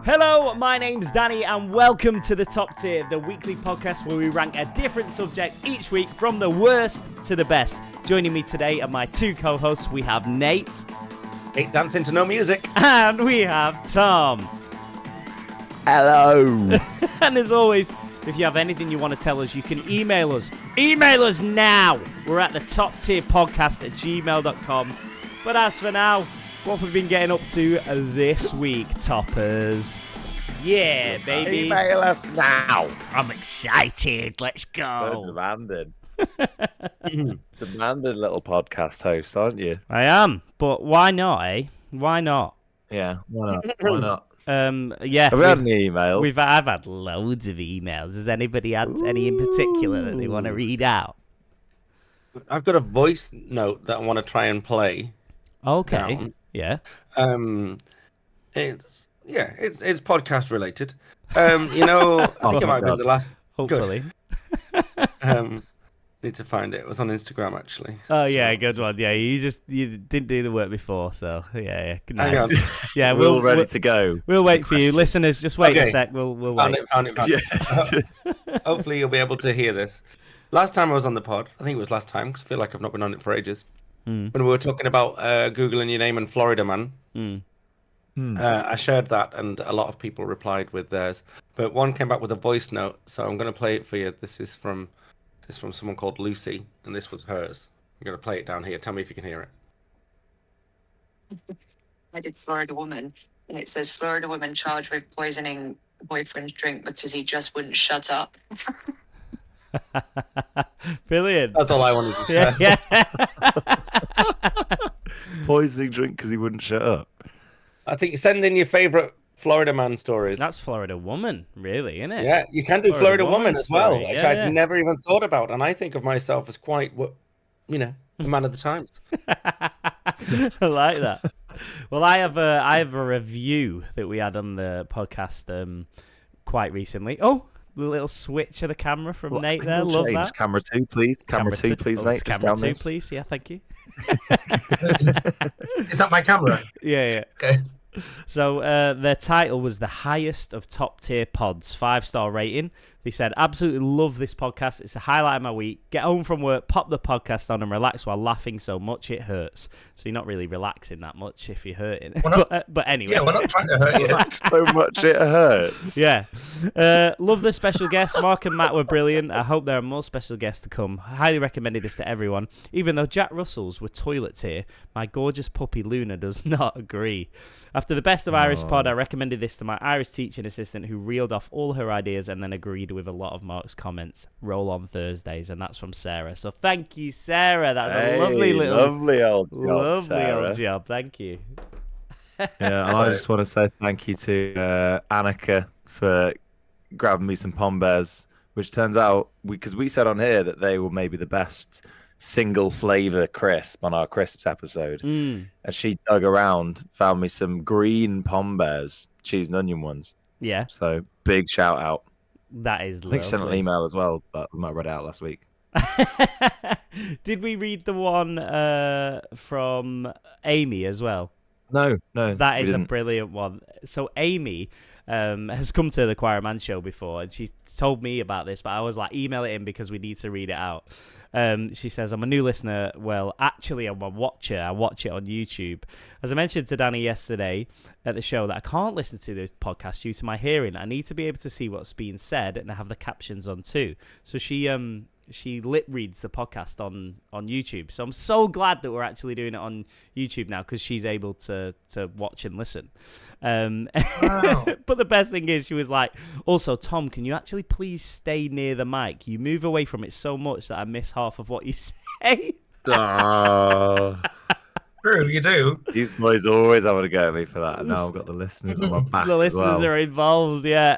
Hello, my name's Danny, and welcome to The Top Tier, the weekly podcast where we rank a different subject each week from the worst to the best. Joining me today are my two co-hosts. We have Nate. Nate dancing to no music. And we have Tom. Hello. And as always, if you have anything you want to tell us, you can email us. Email us now. We're at the toptierpodcast@gmail.com. But as for now, what have we been getting up to this week, toppers? Yeah, baby. Email us now. I'm excited. Let's go. So demanding. Demanding little podcast host, aren't you? I am, but why not, eh? Why not? Yeah, why not? Why not? Yeah. Have we had any emails? I've had loads of emails. Has anybody had any in particular that they want to read out? I've got a voice note that I want to try and play. Okay. Down. Yeah. It's podcast related. I think it might have been the last. Hopefully. Need to find it. It was on Instagram actually. Oh yeah, good one. Yeah, you didn't do the work before, so yeah. Nice. Hang on. Yeah, we're all ready to go. We'll wait for you, listeners. Just wait a sec. We'll found wait. Found it. Hopefully you'll be able to hear this. Last time I was on the pod, I think it was last time because I feel like I've not been on it for ages. When we were talking about Googling your name and Florida man. I shared that, and a lot of people replied with theirs. But one came back with a voice note, so I'm going to play it for you. This is from someone called Lucy, and this was hers. I'm going to play it down here. Tell me if you can hear it. I did Florida woman, and it says Florida woman charged with poisoning boyfriend's drink because he just wouldn't shut up. Brilliant. That's all I wanted to say. Yeah. Poisoning drink because he wouldn't shut up. I think send in your favorite Florida man stories. That's Florida woman, really, isn't it? Yeah, you can do Florida woman as well, story. which I'd never even thought about. And I think of myself as quite, a man of the times. I like that. Well, I have a review that we had on the podcast quite recently. Oh, the little switch of the camera from Nate there. Love that. Camera 2, please. Camera 2, please, Nate. Camera 2, please. Yeah, thank you. Is that my camera? Yeah. Okay. So their title was the highest of top tier pods, 5-star rating. They said, absolutely love this podcast. It's a highlight of my week. Get home from work, pop the podcast on and relax while laughing so much it hurts. So you're not really relaxing that much if you're hurting. But anyway. Yeah, we're not trying to hurt you. So much it hurts. Yeah. Love the special guests. Mark and Matt were brilliant. I hope there are more special guests to come. I highly recommended this to everyone. Even though Jack Russell's were toilet tier, my gorgeous puppy Luna does not agree. After the best of Irish pod, I recommended this to my Irish teaching assistant who reeled off all her ideas and then agreed with a lot of Mark's comments. Roll on Thursdays, and that's from Sarah. So thank you, Sarah. That's a lovely old job. Thank you. Yeah, and I just want to say thank you to Annika for grabbing me some Pom Bears, which turns out, because we said on here that they were maybe the best single flavor crisp on our crisps episode, and she dug around, found me some green Pom Bears, cheese and onion ones. Yeah. So big shout out. That is lovely. I think she sent an email as well, but we might have read it out last week. Did we read the one from Amy as well? No. That is a brilliant one. So Amy has come to the Choir Man show before, and she told me about this, but I was like, email it in because we need to read it out. She says, I'm a new listener. Well, actually, I'm a watcher. I watch it on YouTube. As I mentioned to Danny yesterday at the show, that I can't listen to this podcast due to my hearing. I need to be able to see what's being said and have the captions on too. So she lip reads the podcast on YouTube. So I'm so glad that we're actually doing it on YouTube now because she's able to watch and listen. Wow. But the best thing is she was like, also, Tom, can you actually please stay near the mic? You move away from it so much that I miss half of what you say. True, you do. These boys always having a go at me for that, and now I've got the listeners on my back. The listeners as well. are involved, yeah.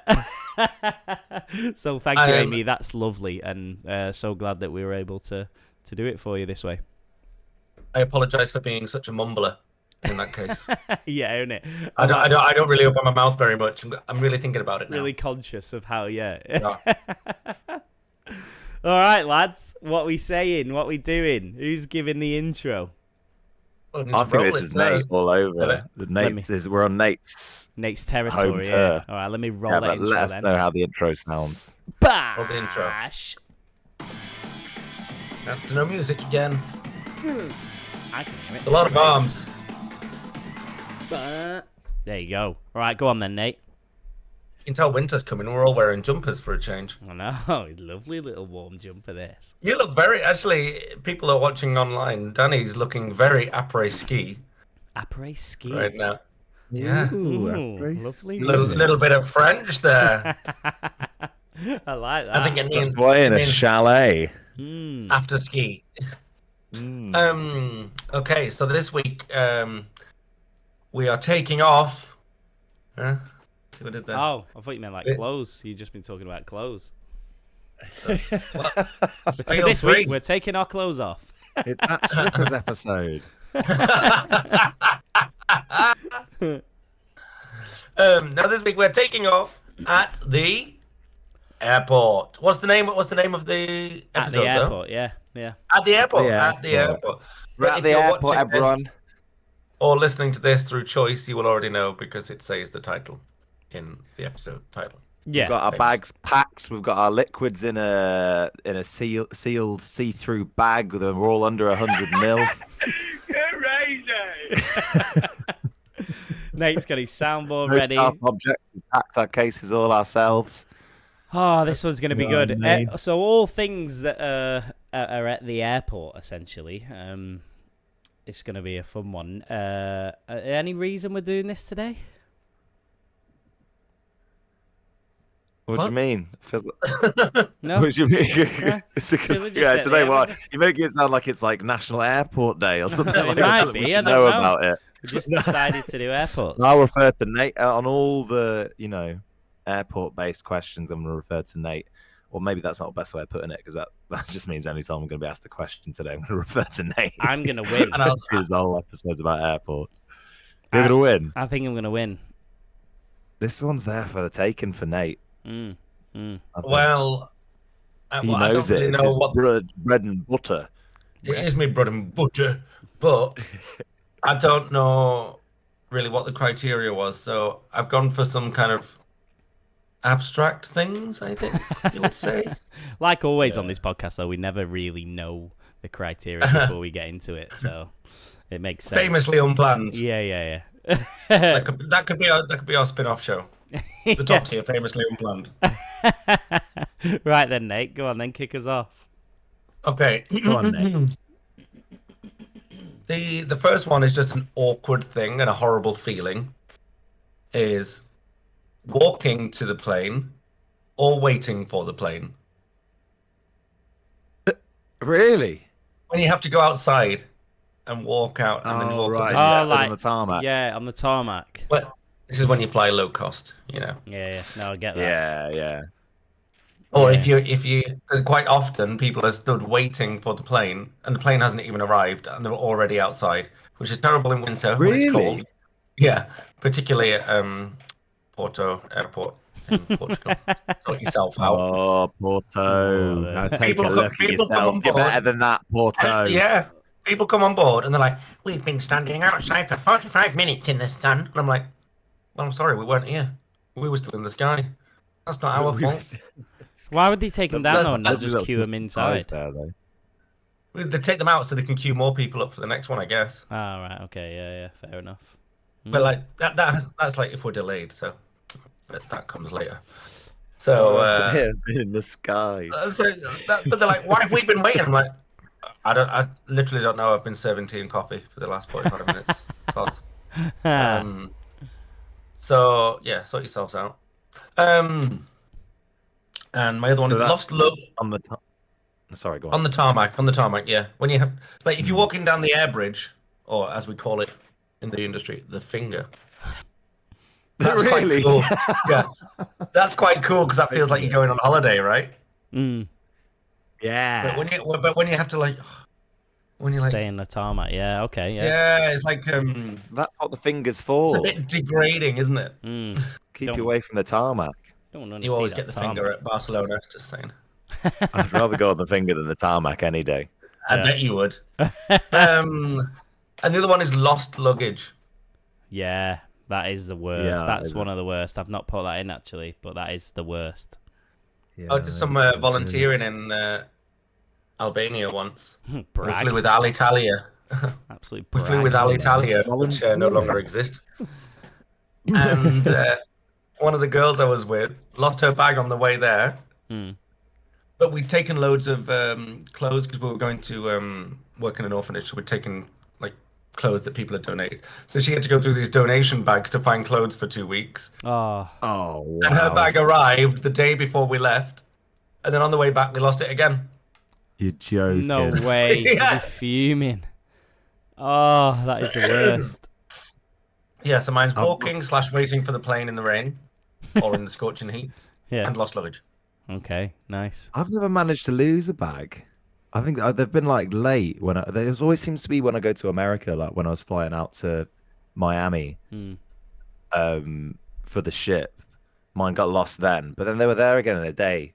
So thank you, Amy. That's lovely, and so glad that we were able to do it for you this way. I apologise for being such a mumbler in that case. Yeah, isn't it? I don't really open my mouth very much. I'm really thinking about it now. Really conscious of how, yeah. All right, lads. What we saying? What we doing? Who's giving the intro? Well, we need I to think roll this it is Nate first. all over. Let We're on Nate's Nate's home territory. Yeah. turf. All right, let me roll Yeah, that but intro let us then. know how the intro sounds. Roll the intro. Bash. That's to no music again. I can hear it. A lot of arms. There you go. All right, go on then, Nate. You can tell winter's coming. We're all wearing jumpers for a change. I know. Lovely little warm jumper, this. You look very. Actually, people are watching online. Danny's looking very après-ski Après ski. right now. Yeah. Ooh, lovely. Little bit of French there. I like that. I think it means, Playing a chalet. after ski. Okay, so this week we are taking off. See what I did there? Oh, I thought you meant like clothes. You've just been talking about clothes. Well, So fail this three. week, we're taking our clothes off. It's that Strippers episode. Now this week we're taking off at the airport. What's the name of the episode? At the airport, yeah. At the airport. The At the airport. We're But at if the you're airport, watching this everyone. or listening to this through choice, you will already know because it says the title in the episode title. Yeah. We've got our famous. bags packed. We've got our liquids in a sealed see-through bag. We're all under 100 mil. Nate's got his soundboard No ready. sharp objects. We packed our cases all ourselves. Oh, this one's going to be Yeah, good. mate. So all things that are at the airport, essentially. It's going to be a fun one. Any reason we're doing this today? What do you mean? Feels like... No. What do you mean? So we're just Yeah, at the today what? airport. You make it sound like it's like National Airport Day or something. It like might that. be, We I should don't know know. about it. We just decided to do airports. I'll refer to Nate on all the airport-based questions. I'm going to refer to Nate, or maybe that's not the best way of putting it because that just means any time I'm going to be asked a question today, I'm going to refer to Nate. I'm going to win. And I'll This whole episode's about airports. You're going to win. I think I'm going to win. This one's there for the taking for Nate. Mm. Well, He well, I don't knows really it. It's know his what bread and butter. it is. My bread and butter, but I don't know really what the criteria was. So I've gone for some kind of abstract things. I think you would say. Like always on this podcast, though, we never really know the criteria before we get into it, so it makes sense. Famously unplanned. Yeah. That could be our spin-off show. The top tier, famously unplanned. Right then, Nate. Go on then, kick us off. Okay. Go on, Nate. The first one is just an awkward thing and a horrible feeling. Is walking to the plane or waiting for the plane. Really? When you have to go outside and walk out and then you walk right. up the Oh, steps. like- on the tarmac. Yeah, on the tarmac. Well, this is when you fly low cost, you know. Yeah. No, I get that. Yeah. Or Yeah. if you quite often people are stood waiting for the plane and the plane hasn't even arrived and they're already outside, which is terrible in winter when it's Really? cold. Yeah, particularly at Porto Airport in Portugal. Sort yourself out. Oh, Porto. Oh, Now take People a come- look at people come yourself. on You're board. better than that, Porto. Yeah, people come on board and they're like, "We've been standing outside for 45 minutes in the sun," and I'm like, "Well, I'm sorry, we weren't here. We were still in the sky. That's not our fault." Why would they take them down though and not Lovely just little queue them surprise inside? there, though. They take them out so they can queue more people up for the next one, I guess. Ah, right. Okay. Yeah. Fair enough. But like that's like if we're delayed, so but that comes later. So, Yeah, in the sky. but they're like, "Why have we been waiting?" I'm like, I literally don't know. I've been serving tea and coffee for the last 45 minutes. Toss. So yeah, sort yourselves out. And my other one, So that's lost love on the Sorry, go on. on the tarmac. Yeah, when you have like if you're walking down the air bridge, or as we call it in the industry, the finger. That's Really? quite cool. Yeah, that's quite cool because that feels like you're going on holiday, right? Mm. Yeah. But when you have to like, when you like, Stay in the tarmac. Yeah. Okay. Yeah. yeah, it's like That's what the finger's it's for. a bit degrading, isn't it? Mm. Keep Don't- you away from the tarmac. Don't want to You see always that get the tarmac. finger at Barcelona. Just saying. I'd rather go on the finger than the tarmac any day. I Yeah. bet you would. And the other one is lost luggage. Yeah, that is the worst. Yeah, That's is one of the worst. I've not put that in actually, but that is the worst. I did some volunteering in Albania once. We Brag. flew with Alitalia. Absolute We brag. flew with Alitalia, which no longer exist. And one of the girls I was with lost her bag on the way there. Hmm. But we'd taken loads of clothes because we were going to work in an orphanage. So we'd taken like clothes that people had donated. So she had to go through these donation bags to find clothes for 2 weeks. Oh, Oh, And her wow. bag arrived the day before we left. And then on the way back, we lost it again. You're joking. no way. Yeah. You're fuming. Oh, that is the worst. Yeah, so mine's walking / waiting for the plane in the rain or in the scorching heat Yeah. and lost luggage. Okay, nice. I've never managed to lose a bag. I think they've been like late when there always seems to be when I go to America, like when I was flying out to Miami, Hmm. for the ship. Mine got lost then, but then they were there again in a day.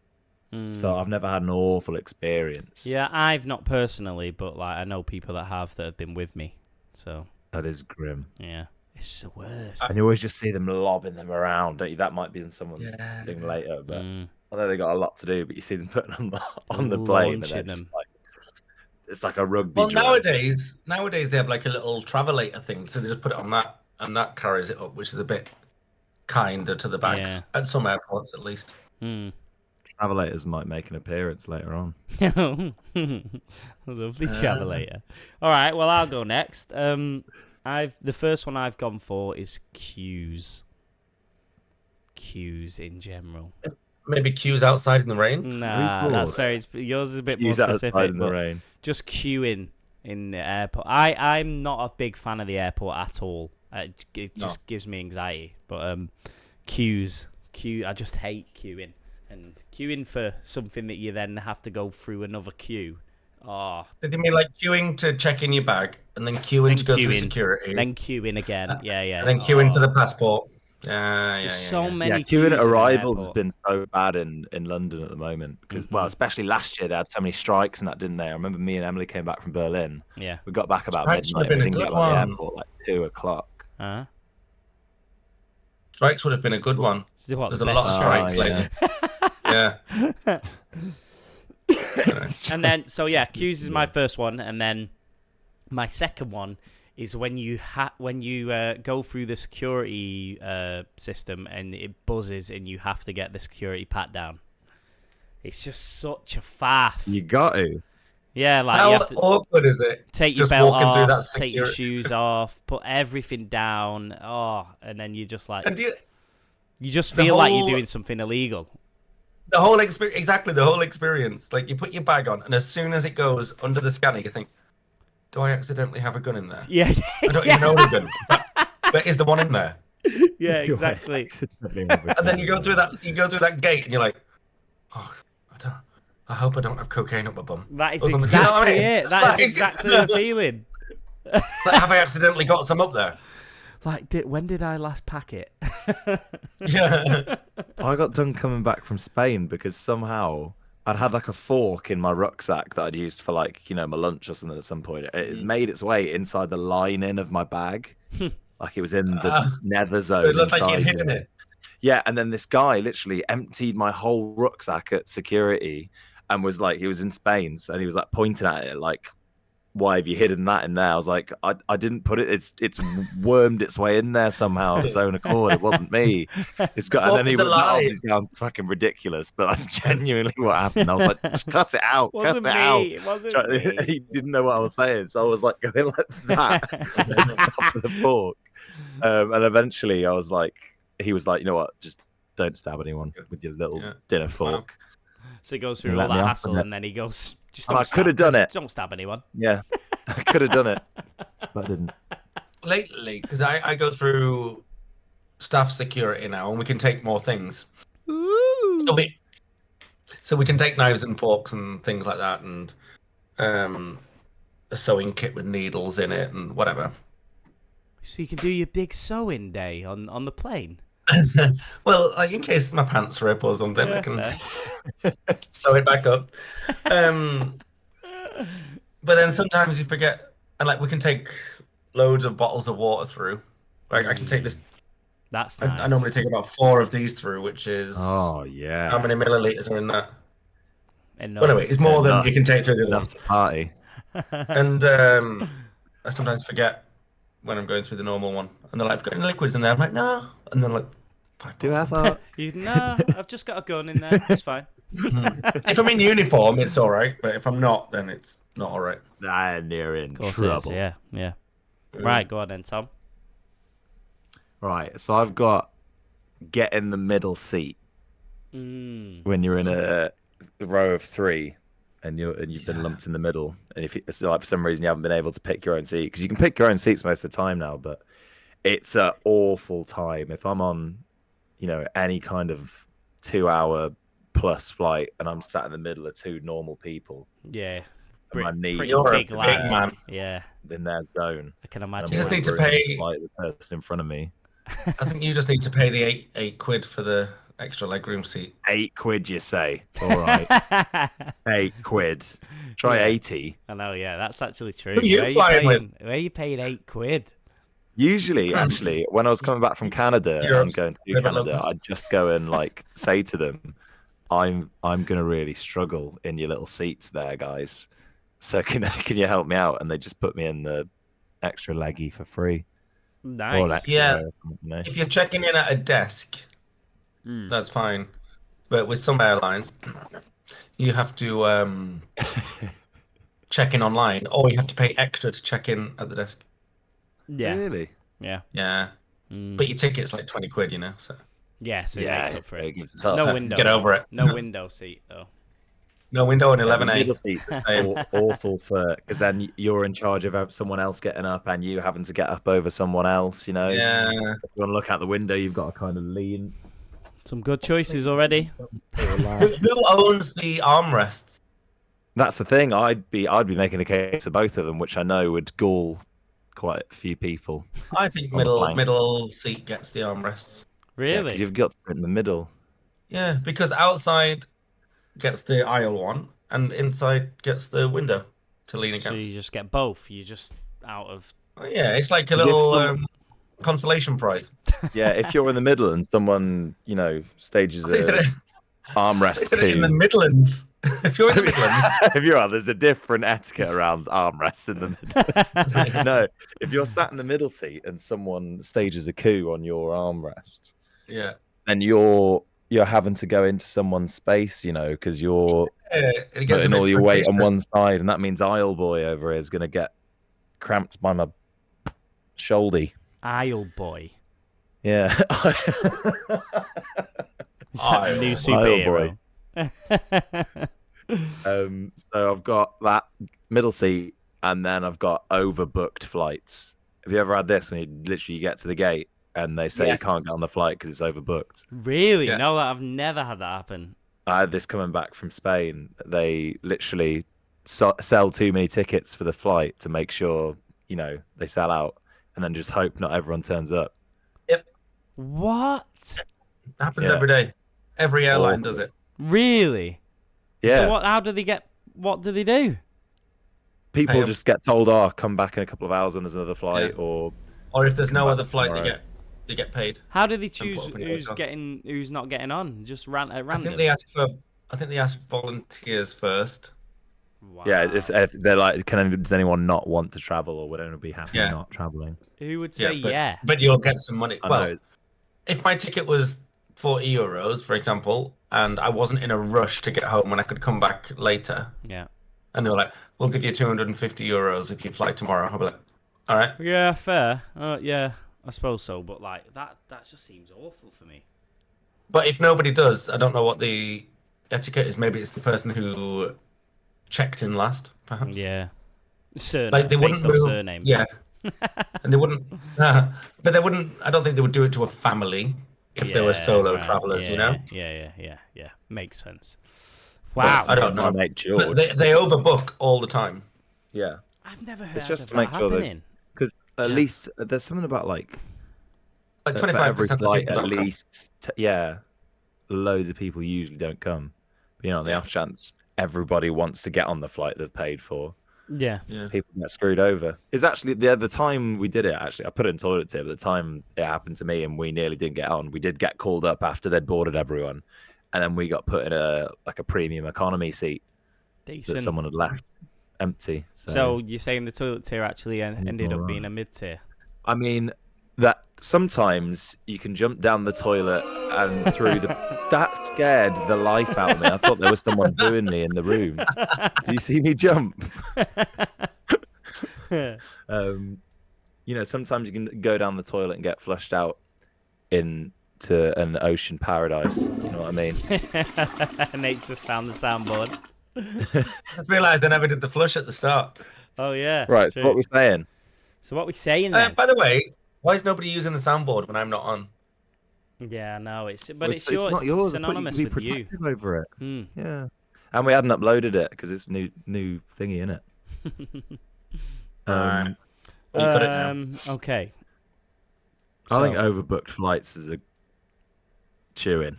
So I've never had an awful experience. Yeah, I've not personally, but like I know people that have been with me. So That is grim. yeah, it's the worst. And you always just see them lobbing them around, don't you? That might be in someone's thing later, but I know they got a lot to do. But you see them putting on the plane, and Launching they're them. just like, it's like a rugby. Well, drill. nowadays they have like a little travelator thing, so they just put it on that, and that carries it up, which is a bit kinder to the bags Yeah. at some airports, at least. Travelators might make an appearance later on. Lovely travelator. All right, well I'll go next. The first one I've gone for is queues. Queues in general. Maybe queues outside in the rain. Nah, that's very. Yours is a bit more specific, in the but rain. just queuing in the airport. I'm not a big fan of the airport at all. It just gives me anxiety. But queues, I just hate queuing. And queuing for something that you then have to go through another queue. Oh. So you mean like queuing to check in your bag, and then queuing to go through security, then queuing again. Yeah. and then queuing for the passport. Yeah. So many Yeah, queues queuing at in an arrivals has airport. been so bad in London at the moment because, well, especially last year they had so many strikes and that, didn't they? I remember me and Emily came back from Berlin. Yeah. We got back about Strikes would midnight. have We been a didn't good get back to the one. airport like 2:00. Huh? Strikes would have been a good one. What, There's the a lot of best strikes lately. Yeah. And then, so yeah, queues is my first one, and then my second one is when you go through the security system and it buzzes and you have to get the security pat down. It's just such a faff. You got to. Yeah, like How you have to awkward is it? take your just belt walking through that off, take your security- shoes off, put everything down. Oh, and then you just like And you just the feel like you're whole- doing something illegal. the whole experience, exactly the whole experience. Like you put your bag on, and as soon as it goes under the scanner, you think, "Do I accidentally have a gun in there? Yeah, I don't even own a gun, but is the one in there?" yeah, exactly. And then you go through that gate, and you're like, "Oh, I hope I don't have cocaine up my bum." That is Or something. exactly You know what I mean? it. That Like- is exactly the feeling. Like, have I accidentally got some up there? Like, when did I last pack it? Yeah. I got done coming back from Spain because somehow I'd had like a fork in my rucksack that I'd used for like, my lunch or something at some point. It has made its way inside the lining of my bag. Like it was in the nether zone. So it looked like inside you'd hidden there. it. Yeah, and then this guy literally emptied my whole rucksack at security and was like, he was in Spain, and he was like pointing at it like, "Why have you hidden that in there?" I was like, I didn't put it. It's wormed its way in there somehow of its own accord. It wasn't me. It's got, and then he Fork's was like, alive. "This sounds fucking ridiculous," but that's genuinely what happened. I was like, "Just cut it out, cut Wasn't it out." me. It wasn't me. He didn't know what I was saying, so I was like going like that on top of the fork. And eventually, I was like, he was like, "You know what? Just don't stab anyone with your little dinner fork." So he goes through He all let me that off hassle, on it. and then he goes, "Just And don't I stab- could have done it. Don't stab anyone." Yeah, I could have done it, but I didn't. Lately, because I go through staff security now, and we can take more things. So we can take knives and forks and things like that, and a sewing kit with needles in it and whatever. So you can do your big sewing day on the plane. Well, like in case my pants rip or something, I can fair. sew it back up. But then sometimes you forget, and like we can take loads of bottles of water through. Like I can take this. That's nice. I normally take about 4 of these through, which is Oh yeah. how many milliliters are in that? Enough. Well, anyway, it's more than Enough. you can take through the other Enough ones. to party. And I sometimes forget when I'm going through the normal one, and they're like, "I've got any liquids in there." I'm like, "No," and then like, Do you have a... No, I've just got a gun in there. It's fine. If I'm in uniform, it's all right, but if I'm not, then it's not all right. Then you're in Of course trouble. it is, yeah. Right, go on then, Tom. Right, so I've got get in the middle seat when you're in a row of 3 and you've been lumped in the middle, and if it's like for some reason you haven't been able to pick your own seat, because you can pick your own seats most of the time now, but it's an awful time if I'm on, you know, any kind of 2-hour plus flight and I'm sat in the middle of 2 normal people. Yeah. And my knees You're a big big lad. man. Yeah, in their zone. I can And imagine. You just I'm need to wondering, pay- like the person in front of me. I think you just need to pay the eight quid for the extra legroom seat. 8 quid, you say? All right, 8 quid. Try 80. I know, yeah, that's actually true. Who are you flying with? Where are you paying 8 quid? Usually, actually, when I was coming back from Canada You're and going to do private Canada, locals. I'd just go and like say to them, I'm gonna really struggle in your little seats there, guys. So can you help me out? And they just put me in the extra leggy for free. Or an Nice. extra Yeah. layer, you know. If you're checking in at a desk, that's fine. But with some airlines, you have to check in online, or you have to pay extra to check in at the desk. Yeah, Really? yeah. Yeah. But your ticket's like 20 quid, you know. So Yeah, so it makes up for it. gives us up. No window. get over it. No window seat, though. No window and The 11A. middle seats are awful for, because then you're in charge of someone else getting up and you having to get up over someone else, you know. Yeah. If you want to look out the window, you've got to kind of lean. Some good choices already. Who owns the armrests? That's the thing. I'd be making a case of both of them, which I know would gall quite a few people. I think On the flanks. middle seat gets the armrests. Really? Because you've got to sit in the middle. Yeah, because outside gets the aisle one, and inside gets the window to lean So against. you just get both. You're just out of. Yeah, it's like a As if little consolation prize. Yeah, if you're in the middle and someone, you know, stages I said a it- armrest I said it in the coup. Midlands. If you're in the Midlands, If you're out, there's a different etiquette around armrests in the middle. No, if you're sat in the middle seat and someone stages a coup on your armrest, yeah, then you're having to go into someone's space, you know, because you're it gets a putting bit all your weight on flirtatious. one side, and that means aisle boy over here is going to get cramped by my shoulder. Aisle boy. Yeah. Is that a new Aisle superhero? So I've got that middle seat, and then I've got overbooked flights. Have you ever had this when you literally get to the gate and they say Yes. you can't get on the flight because it's overbooked? Really? Yeah. No, I've never had that happen. I had this coming back from Spain. They literally sell too many tickets for the flight to make sure, you know, they sell out, and then just hope not everyone turns up. What? Happens Yeah. every day. Every airline Awful. does it. Really? Yeah. So what? How do they get? What do they do? People Pay 'em. just get told, "Oh, come back in a couple of hours when there's another flight," Yeah. or Or if there's no Come other back flight, tomorrow. they get paid. How do they put choose up in a who's hotel. who's not getting on? Just at I random. think they ask volunteers first. Wow. yeah, if they're like, does anyone not want to travel, or would anyone be happy Yeah. not traveling? Who would say yeah? But you'll get some money. I Well, know. if my ticket was 40 euros, for example, and I wasn't in a rush to get home and I could come back later, Yeah. and they were like, "We'll give you 250 euros if you fly tomorrow," I'll be like, "All right." Yeah, fair. Yeah, I suppose so. But like that just seems awful for me. But if nobody does, I don't know what the etiquette is. Maybe it's the person who checked in last, perhaps. Yeah. Surname, Like they wouldn't based off move. surnames. Yeah. And they wouldn't. But they wouldn't. I don't think they would do it to a family if they were Yeah, solo right. travelers. Yeah, You know. Yeah. Makes sense. But Wow. I don't My know. mate But George. they overbook all the time. Yeah, I've never heard just of to make that sure that- happening. because at Yeah. least there's something about like Like for 25% every of the flight, people at don't come. least loads of people usually don't come. But you know, on the Yeah. off chance everybody wants to get on the flight they've paid for, Yeah. People get screwed over. It's actually the time we did it. Actually, I put it in toilet tip. But the time it happened to me, and we nearly didn't get on. We did get called up after they'd boarded everyone, and then we got put in a premium economy seat Decent. that someone had left empty. So you're saying the toilet tier actually ended up being a mid tier? I mean, that sometimes you can jump down the toilet and through the. That scared the life out of me. I thought there was someone booing me in the room. Do you see me jump? Sometimes you can go down the toilet and get flushed out into an ocean paradise. You know what I mean? Nate's just found the soundboard. I just realised I never did the flush at the start. Oh yeah. Right. True. So what we're saying? So what we saying then? By the way, why is nobody using the soundboard when I'm not on? Yeah, no, it's Well, it's yours. not yours. Synonymous be with you. protective over it. Mm. Yeah. And we hadn't uploaded it because it's new thingy, innit? Alright. Well, you got it now. Okay. I think So- overbooked flights is a chewing.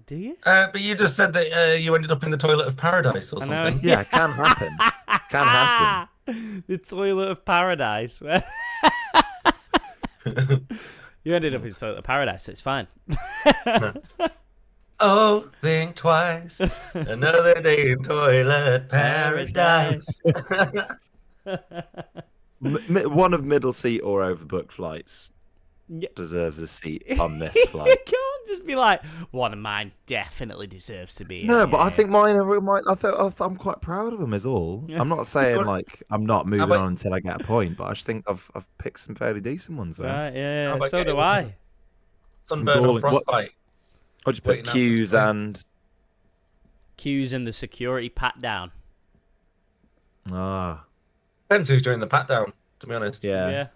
Do you? But you just said that you ended up in the toilet of paradise or I know. something. Yeah, it can happen. Can happen. The toilet of paradise. You ended up in the toilet of paradise, so it's fine. Oh, think twice. Another day in toilet paradise. One of middle seat or overbooked flights Yeah. deserves a seat on this You flight. can't just be like, one of mine definitely deserves to be. No, but I here." think mine are. I'm quite proud of them. Is all. I'm not saying like I'm not moving about- on until I get a point, but I just think I've picked some fairly decent ones there. Right, yeah, How about so do getting- I. Sunburn or balling- what- frostbite. I'll just Waiting put out for queues the- and Cues and the security pat down. Depends who's doing the pat down, to be honest. yeah.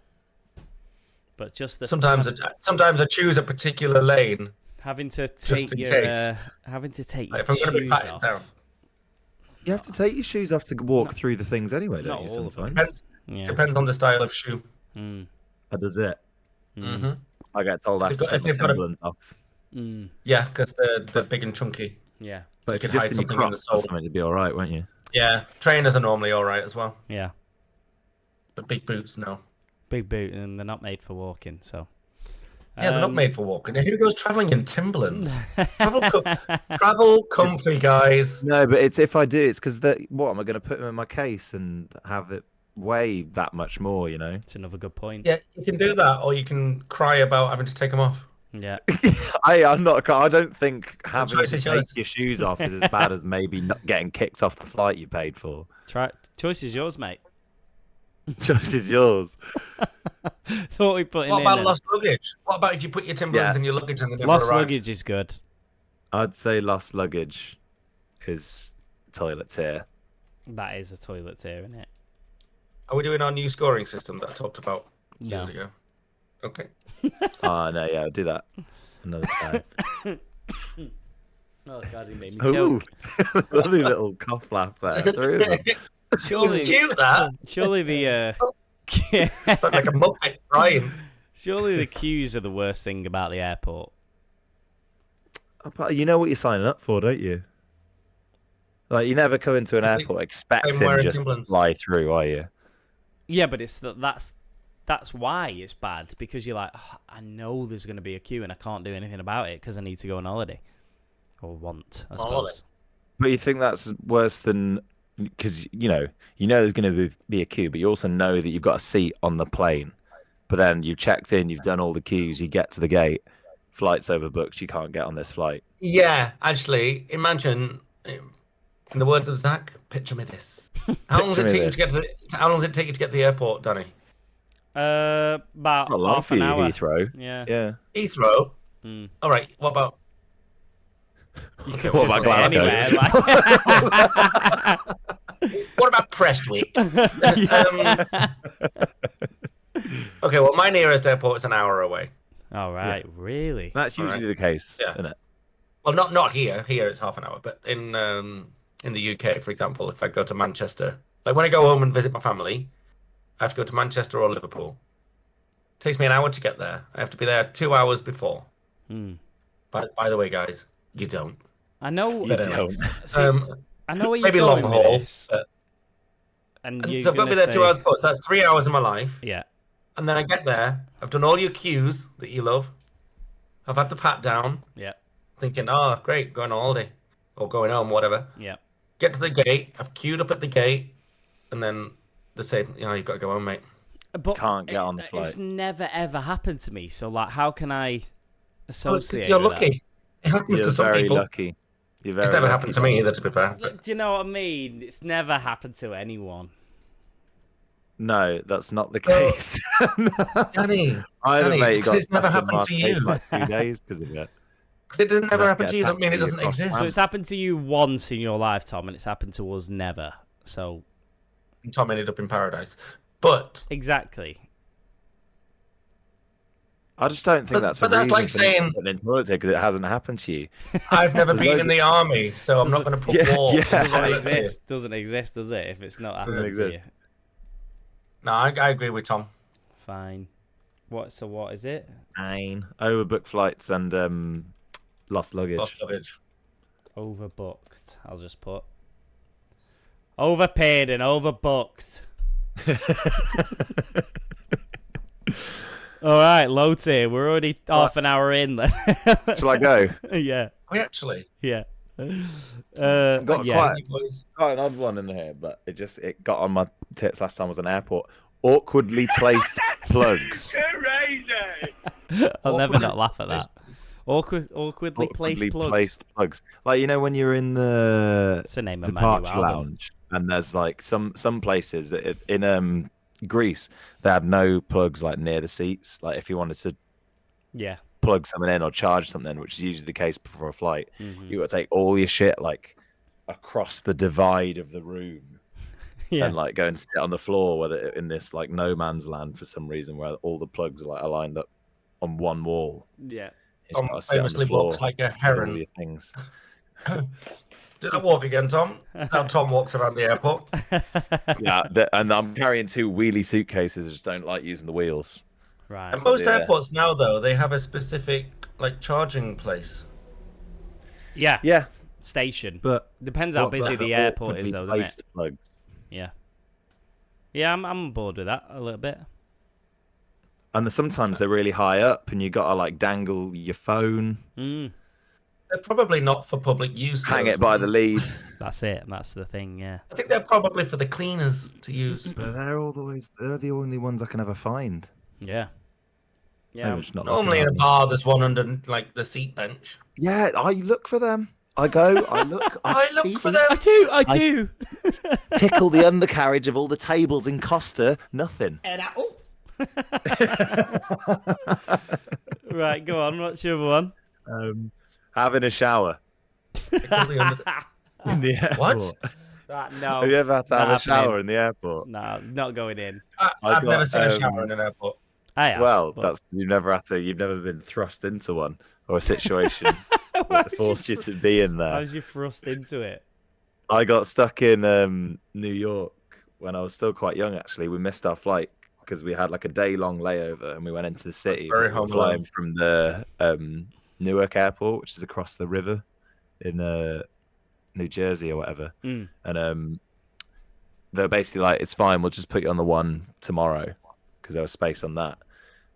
But just the Sometimes I choose a particular lane. having to just take in your case. Having to take Like, your if I'm going to be shoes patted off. down. You have to take your shoes off to walk through the things anyway, not don't you? all of them. Sometimes Yeah. Depends on the style of shoe. Mm, that does it. Mm-hmm. I get told I have If to they've got- take if my they've got a- Timberlands off, mm, Yeah, because they're big and chunky. yeah. but you if could you're hide just in your something in the Crocs or sole. something, you'd be all right, won't you? Yeah, trainers are normally all right as well, Yeah. but big boots, no. Big boot, and they're not made for walking, so. Yeah, they're not made for walking. Who goes traveling in Timberlands? travel, for. travel comfy, guys. No, but it's if I do, it's because what am I going to put them in my case and have it weigh that much more? You know. It's another good point. Yeah, you can do that, or you can cry about having to take them off. Yeah. I'm not. I don't think having choice to is take yours. your shoes off is as bad as maybe not getting kicked off the flight you paid for. Choice is yours, mate. Choice is yours. So what we put in? What about then? lost luggage? What about if you put your Timberlands Yeah. in your luggage and they never Lost arrive? luggage is good. I'd say lost luggage is toilet tier. That is a toilet tier, isn't it? Are we doing our new scoring system that I talked about years No. ago? Okay. Oh no, yeah, I'll do that another time. Oh god, he made me Ooh, choke. lovely little cough laugh there. Three of them. It Surely, was cute, that. surely the It's like a muppet crying. surely the queues are the worst thing about the airport. But you know what you're signing up for, don't you? Like you never go into an airport expecting wearing just to Timberlands. fly through, are you? Yeah, but that's why it's bad, because you're like, "Oh, I know there's going to be a queue and I can't do anything about it because I need to go on holiday, or want, I Holiday. suppose. But you think that's worse than because you know there's going to be a queue, but you also know that you've got a seat on the plane. But then you've checked in, you've done all the queues, you get to the gate, flight's overbooked, you can't get on this flight. Yeah, actually, imagine, in the words of Zach, picture me this. How long does it Picture take me you to get to the? How long does it take you to get to the airport, Danny? About Not long half for an you, hour. Heathrow. Yeah. Yeah. Heathrow. Mm. All right. What about? You could What just about say Glasgow? anywhere. What about Prestwick? Like... Okay. Well, my nearest airport is an hour away. All right, really? That's usually the case, Yeah. isn't it? Well, not here. Here it's half an hour. But in the UK, for example, if I go to Manchester, like when I go home and visit my family, I have to go to Manchester or Liverpool. It takes me an hour to get there. I have to be there 2 hours before. Mm. By the way, guys, you don't. I know. You don't. See, I know where you're Maybe going long with haul. this. But And And you're so I've got to gonna be there 2 hours say, before. So that's 3 hours of my life. yeah, And then I get there. I've done all your cues that you love. I've had the pat down, yeah, thinking, oh, great, going on holiday or going home, whatever. yeah. Get to the gate. I've queued up at the gate. And then they say, you've got to go home, mate. But Can't get on the flight. It's never ever happened to me. So like, how can I associate? You're with lucky. It happens You're to some very people. lucky. You're very It's never lucky, happened to me Danny. either, to be fair. That? Do you know what I mean? It's never happened to anyone. No, that's not the Well, case. Danny, I had a mate who because got it's never stuck in happened to Marseille you. for like 2 days because of it. Because it doesn't never Let's happen get to you, a don't mean it taxi doesn't across exist. So it's happened to you once in your life, Tom, and it's happened to us never. So And Tom ended up in paradise. But exactly. I just don't think But- that's but a that's reason like for you to saying- put into toilet because it hasn't happened to you. I've never There's been loads in of- the army, so I'm not going to put Yeah, war. yeah. in the Doesn't toilet seat. exist. Doesn't exist, does it? If it's not happened to exist. you. No, I agree with Tom. Fine. What is it? Nine overbooked flights and lost luggage. Lost luggage. Overbooked. I'll just put overpaid and overbooked. All right, low tier. We're already half an hour in. Shall I go? Yeah, We actually. yeah. Got yeah. quite, You boys. quite an odd one in here, but it got on my tits last time I was in an airport. Awkwardly placed plugs. I'll never not laugh at that. Awkwardly placed plugs. Like, you know, when you're in the It's the name of Manu departure album. lounge and there's like some places that in Greece they had no plugs like near the seats. Like if you wanted to Yeah. plug something in or charge something, which is usually the case before a flight, Mhm. you got to take all your shit like across the divide of the room. Yeah. And like go and sit on the floor, whether in this like no man's land for some reason, where all the plugs are like aligned up on one wall. Yeah. You just Tom gotta sit on the famously floor walks like a with all heron. your things. Do that walk again, Tom. That's how Tom walks around the airport. Yeah, and I'm carrying 2 wheelie suitcases. I just don't like using the wheels. Right. And So most yeah. airports now, though, they have a specific like charging place. Yeah. Yeah, Station. but Depends how busy the airport is, though, doesn't it? placed plugs. Yeah. Yeah, I'm on board with that a little bit. And sometimes they're really high up, and you gotta like dangle your phone, Mm, They're probably not for public use. hang those it by the ones. lead. that's it. That's the thing. Yeah. I think they're probably for the cleaners to use. But they're the only ones I can ever find. Yeah. Maybe Yeah. I'm just not Normally in looking a at them. bar, there's one under like the seat bench. Yeah, I look for them. I go, I look. I look for even them. I do. Tickle the undercarriage of all the tables in Costa. Nothing. Right, go on. What's your other one? Having a shower in the airport. What? No. Have you ever had to have not a shower happening. in the airport? No, not going in. I've got, never seen a shower in an airport. I have. Well, but- you've never been thrust into one or a situation that forced you to be in How there. was you thrust into it? I got stuck in New York when I was still quite young. Actually, we missed our flight because we had like a day-long layover and we went into the city. Very We were Home flying Alone. from the Newark Airport, which is across the river in New Jersey or whatever. Mm. And they're basically like, it's fine, we'll just put you on the one tomorrow because there was space on that.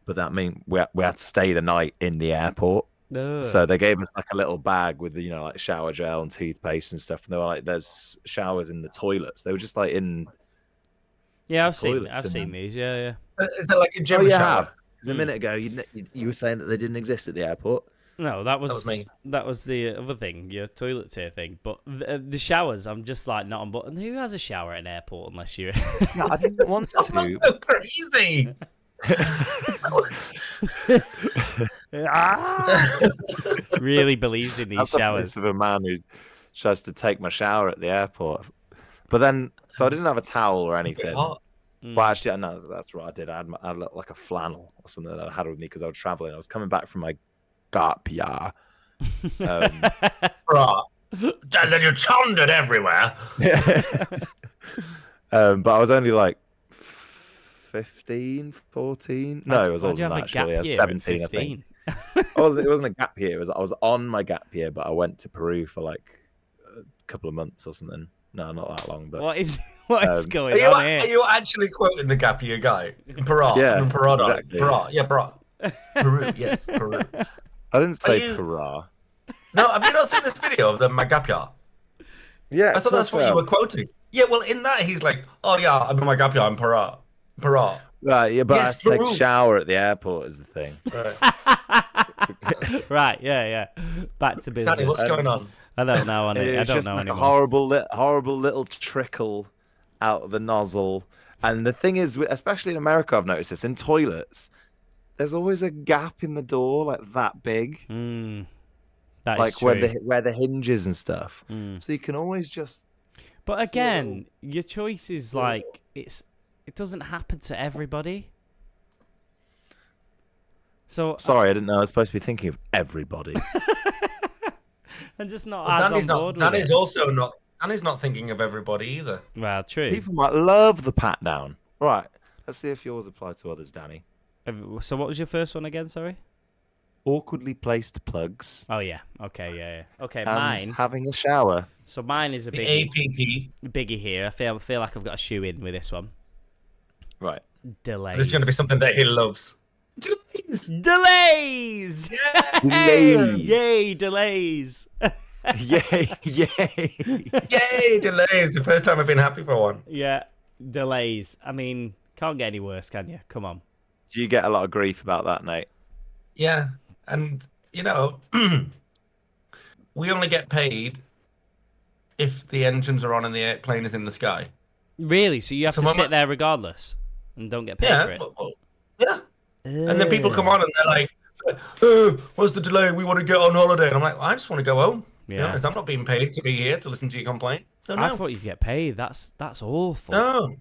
But that meant we had to stay the night in the airport. Ugh. So they gave us like a little bag with, like shower gel and toothpaste and stuff. And they were like, there's showers in the toilets. They were just like in. Yeah, I've seen toilets in these. Yeah, yeah. Is it like a gym Oh, you shower? have. Because a minute ago, you were saying that they didn't exist at the airport. No, that was me. That was the other thing, your toilet tier thing. But the showers, I'm just like not on board. Who has a shower at an airport unless you're? No, I didn't want to. So crazy. Really believes in these That's the showers. voice of a man who tries to take my shower at the airport. But then, so I didn't have a towel or anything. Hot. Mm. Well, actually, no, that's what I did. I had like a flannel or something that I had with me because I was traveling. I was coming back from my gap year. Right. And then you turned it everywhere. But I was only like 15, 14. No, it was Why'd you older have than a that, gap actually. I was year at 17, I 15? think. It wasn't a gap year. I was on my gap year, but I went to Peru for like a couple of months or something. No, not that long, but What is Um, going Are on here? you actually quoting the gap year guy? Pará. Yeah, Exactly. exactly. Pará. Yeah, Pará. Peru. Yes, Peru. I didn't say you- hurrah. No, have you not seen this video of the Magapia? Yeah, I thought that's what you were quoting. Yeah, well, in that he's like, "Oh yeah, I'm in Magapia. I'm Pará. Pará." Right, yeah, but Yes, I had to take a Peru. shower at the airport is the thing. Right. Right, yeah. Back to business. Danny, what's going on? I don't know, honey. I It's don't just know like a anymore. horrible little trickle out of the nozzle. And the thing is, especially in America, I've noticed this in toilets. There's always a gap in the door like that big, That is like true. where the hinges and stuff. So you can always just. But again, your choice is like it doesn't happen to everybody. So Sorry, I didn't know I was supposed to be thinking of everybody. I'm just not Well, as on board with Danny's it. also not. Danny's not thinking of everybody either. Well, true. People might love the pat down. Right, let's see if yours apply to others, Danny. So what was your first one again? Sorry. Awkwardly placed plugs. Oh yeah. Okay. Yeah. Okay. And Mine. having a shower. So mine is a The biggie. APP. Biggie here. I feel like I've got a shoe in with this one. Right. Delays. This is going to be something that he loves. Delays. Delays. Delays. Yay! Delays. Yay! Yay! Yay, delays. The first time I've been happy for one. Yeah. Delays. I mean, can't get any worse, can you? Come on. Do you get a lot of grief about that, Nate? Yeah. And, you know, we only get paid if the engines are on and the airplane is in the sky. Really? So you have So to my sit ma- there regardless and don't get paid Yeah. for it? Yeah. And then people come on and they're like, what's the delay? We want to get on holiday. And I'm like, well, I just want to go home. Yeah. I'm not being paid to be here to listen to your complaint. So no. I thought you'd get paid. That's awful. No.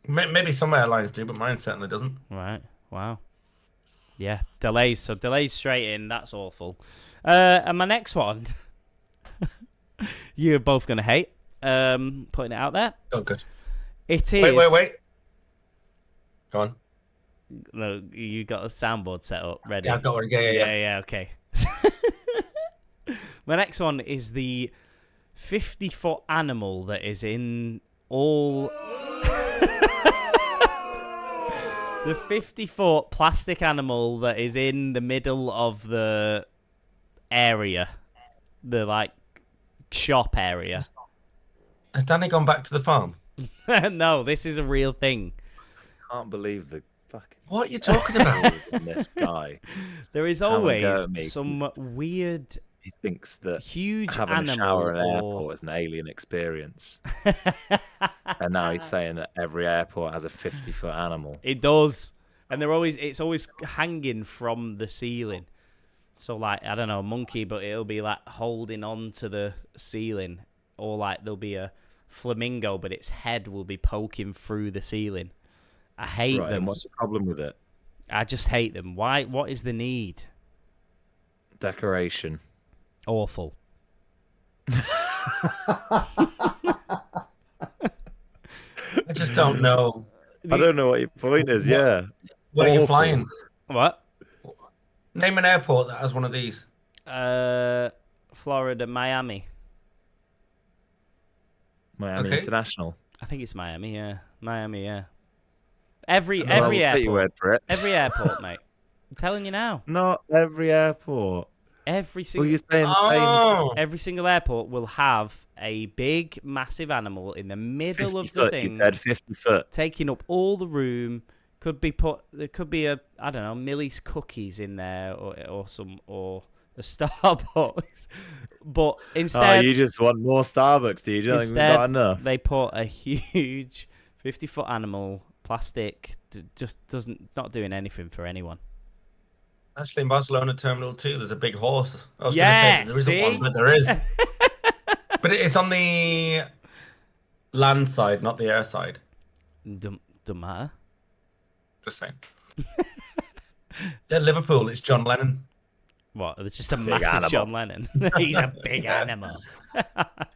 Maybe some airlines do, but mine certainly doesn't. Right. Wow. Yeah. Delays. So delays straight in. That's awful. And my next one, you're both going to hate. Putting it out there. Oh, good. It is. Wait. Go on. No, you got a soundboard set up ready. Yeah, I've got one. Yeah. Okay. My next one is the 50-foot animal that is in all. The 50-foot plastic animal that is in the middle of the area, the like shop area. Has Danny gone back to the farm? No, this is a real thing. Can't believe the fucking What are you talking about? in this guy. There is Have a go at always me. some weird, He thinks that huge having animal a shower at an or... airport is an alien experience. And now he's saying that every airport has a 50-foot animal. It does, and it's always hanging from the ceiling. So like I don't know, a monkey, but it'll be like holding on to the ceiling, or like there'll be a flamingo, but its head will be poking through the ceiling. I hate Right, them. and what's the problem with it? I just hate them. Why? What is the need? Decoration. Awful. I just don't know I don't know what your point is. Yeah. where you're Awful. flying. What? Name an airport that has one of these. Florida, Miami. Miami Okay. International. I think it's Miami. Yeah, Miami. Yeah. Every Well, every I'll take your airport. word for it. Every airport, mate. I'm telling you now. Not every airport. Every Well, single. you're saying the same. Oh, Every single airport will have a big, massive animal in the middle 50 of the foot. thing, You said 50 foot. taking up all the room. There could be a I don't know Millie's cookies in there or a Starbucks, but Oh, instead you just want more Starbucks, do you? Do you think we've got enough? they put a huge 50-foot animal, plastic, just not doing anything for anyone. actually, in Barcelona Terminal 2, there's a big horse. I was Yeah, going to say there isn't see? one, but there is. But it's on the land side, not the air side. Don't matter. Just saying. Yeah, Liverpool, it's John Lennon. What? It's just a Big massive animal. John Lennon. He's a big animal.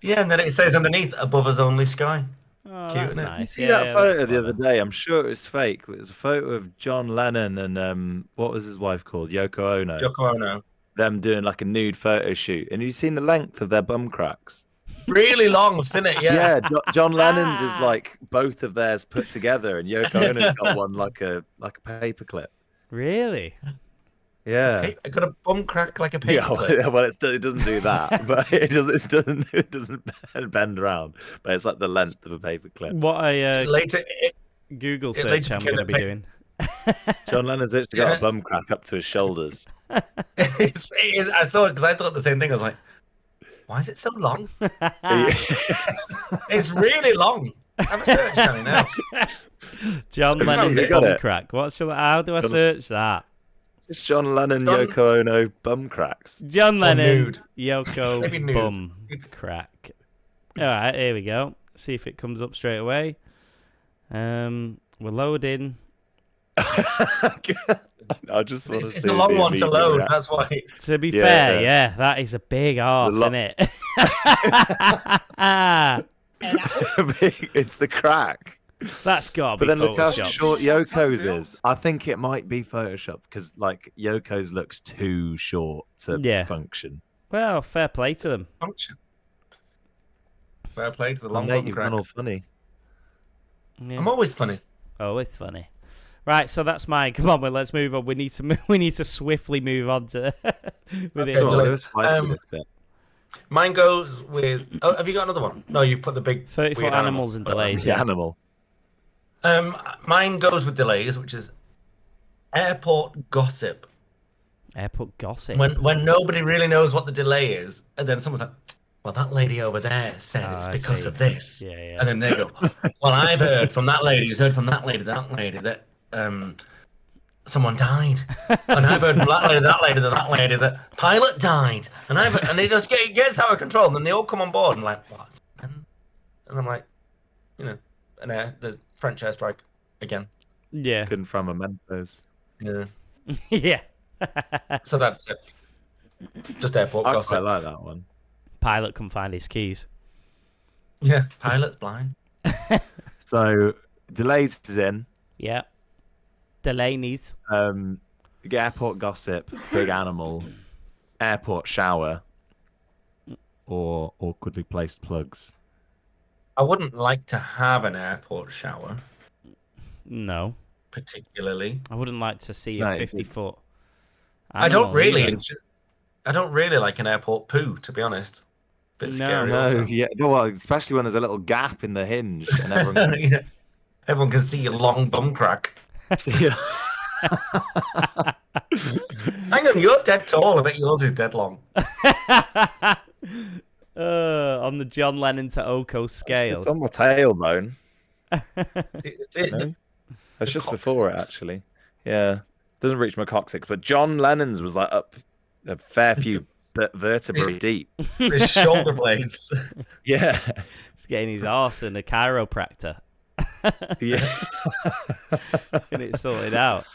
Yeah, and then it says underneath, above us only sky. Oh, Cute, that's isn't it? nice. You see Yeah, that yeah, photo that's the other clever. day? I'm sure it was fake. But it was a photo of John Lennon and what was his wife called? Yoko Ono. Yoko Ono. Them doing like a nude photo shoot. And you seen the length of their bum cracks? really long. I've seen it. Yeah, John Lennon's is like both of theirs put together, and Yoko Ono's got one like a paperclip. Really? Yeah. I got a bum crack like a Yeah, paperclip. well, it doesn't do that, but it doesn't bend around. But it's like the length of a paperclip. What a Later, Google it later search I'm became going to a be doing. John Lennon's actually got a bum crack up to his shoulders. I saw it because I thought the same thing. I was like, why is it so long? It's really long. Have a search, Danny, now. John Lennon's You got bum it. crack. How do I search that? It's John Lennon, Yoko Ono bum cracks. John Lennon, nude. Maybe Yoko, nude. bum crack. All right, here we go. See if it comes up straight away. We're loading. I just want to see It's a long the one to immediate load. reaction. That's why. To be Yeah. fair, yeah, that is a big arse, isn't it? It's the crack. That's got to But be then look how Photoshop. short Yoko's is. I think it might be Photoshop because like Yoko's looks too short to Yeah. function. Well, fair play to them. Function. Fair play to the long Nate, bum you've crack. gone all funny. Yeah. I'm always funny. Oh, it's funny. Right, so that's mine. Come on, well, let's move on. We need to swiftly move on to with Okay, it. Go on, delay. let's fight for this bit. Mine goes with. Oh, have you got another one? No, you put the big 34 weird animals and delays. The Yeah. animal. Mine goes with delays, which is airport gossip. Airport gossip. When nobody really knows what the delay is, and then someone's like, "Well, that lady over there said Oh, it's I because see. of this," Yeah, yeah. and then they go, "Well, I've heard from that lady who's heard from that lady that someone died, and I've heard from that lady that pilot died, and they just it gets out of control, and then they all come on board and like, what's happened? And I'm like, the French airstrike again. Yeah. Couldn't from mementos. Yeah. Yeah. So that's it. Just airport I gossip. quite like that one. Pilot couldn't find his keys. Yeah, pilot's blind. So delays is in. Yeah. Delaney's. Airport gossip, big animal, airport shower, or awkwardly placed plugs. I wouldn't like to have an airport shower, No. particularly. I wouldn't like to see No, a it's- 50-foot. I don't really. either. I don't really like an airport poo, to be honest. Bit No, scary. No, also. yeah, no, well, especially when there's a little gap in the hinge and everyone Yeah. Everyone can see your long bum crack. can see it. Hang on, you're dead tall. I bet yours is dead long. On the John Lennon to Oko scale. It's on my tailbone. It's it. No? That's The just before it, coccyx. actually. Yeah, doesn't reach my coccyx, but John Lennon's was like up a fair few vertebrae deep. His shoulder blades. Yeah, He's getting his arse and a chiropractor. yeah. And it's sorted out.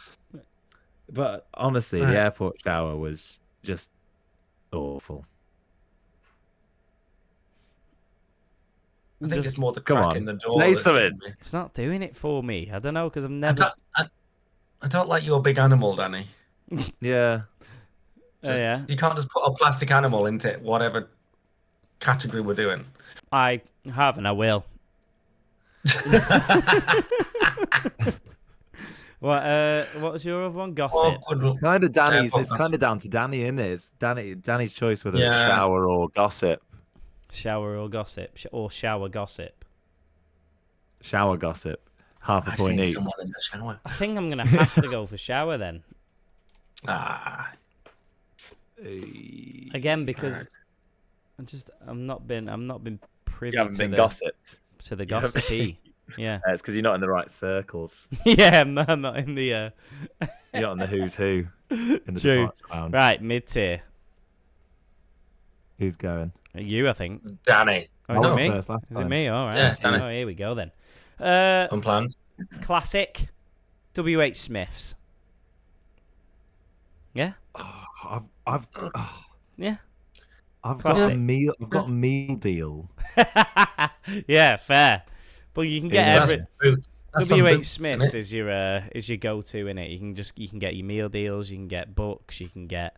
But honestly, Right. the airport shower was just awful. I think Just- it's more the come crack on, in the door. say that something. kills me. It's not doing it for me. I don't know, because I'm I never... don't like your big animal, Danny. Yeah, Yeah. You can't just put a plastic animal into whatever category we're doing. I have and I will. What was your other one? Gossip. Awkward. kind of Danny's. Airport It's kind of down to Danny, isn't it? It's Danny's choice whether Yeah. it's shower or gossip. Shower or gossip. Or shower gossip. Shower gossip, half a I've point seen each. someone in the shower. I think I'm going to have to go for shower then. Ah, Again, because I'm not been privy You haven't to been the gossiped. to the You haven't gossipy. Yeah. It's because you're not in the right circles. Yeah, I'm not in the You're not in the who's who in the True. departure lounge. right mid-tier. Who's going? You, I think. Danny. Oh, is I it went me? first last Is it time. me? All right. Yeah, it's Danny. Oh, here we go then. Unplanned. Classic. W.H. Smiths. Yeah. Oh, Yeah. I've got a Classic. meal. I've got a meal deal. Yeah, fair. But you can get Yeah, every That's from W.H. Boots, Smiths isn't it? is your go-to in it. You can get your meal deals, you can get books, you can get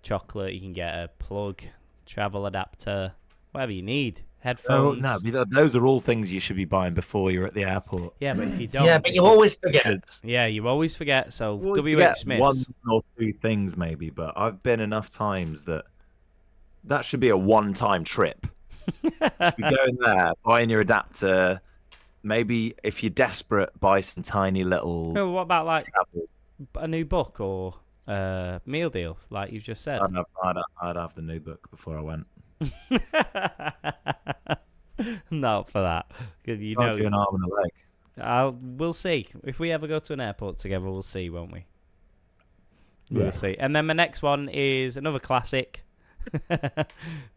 chocolate, you can get a plug, travel adapter, whatever you need. Oh, Headphones. no, those are all things you should be buying before you're at the airport. Yeah, but if you don't, Yeah, but you always forget. Because yeah, you always forget. So you always WH forget Smiths. one or two things maybe, but I've been enough times that should be a one-time trip. You should be going there, buying your adapter. Maybe if you're desperate, buy some tiny little. No, what about like travel. a new book or meal deal, like you've just said? I'd have the new book before I went. Not for that, because you Can't know. do an arm and a leg. We'll see if we ever go to an airport together. We'll see, won't we? We'll Yeah. see. And then my next one is another classic.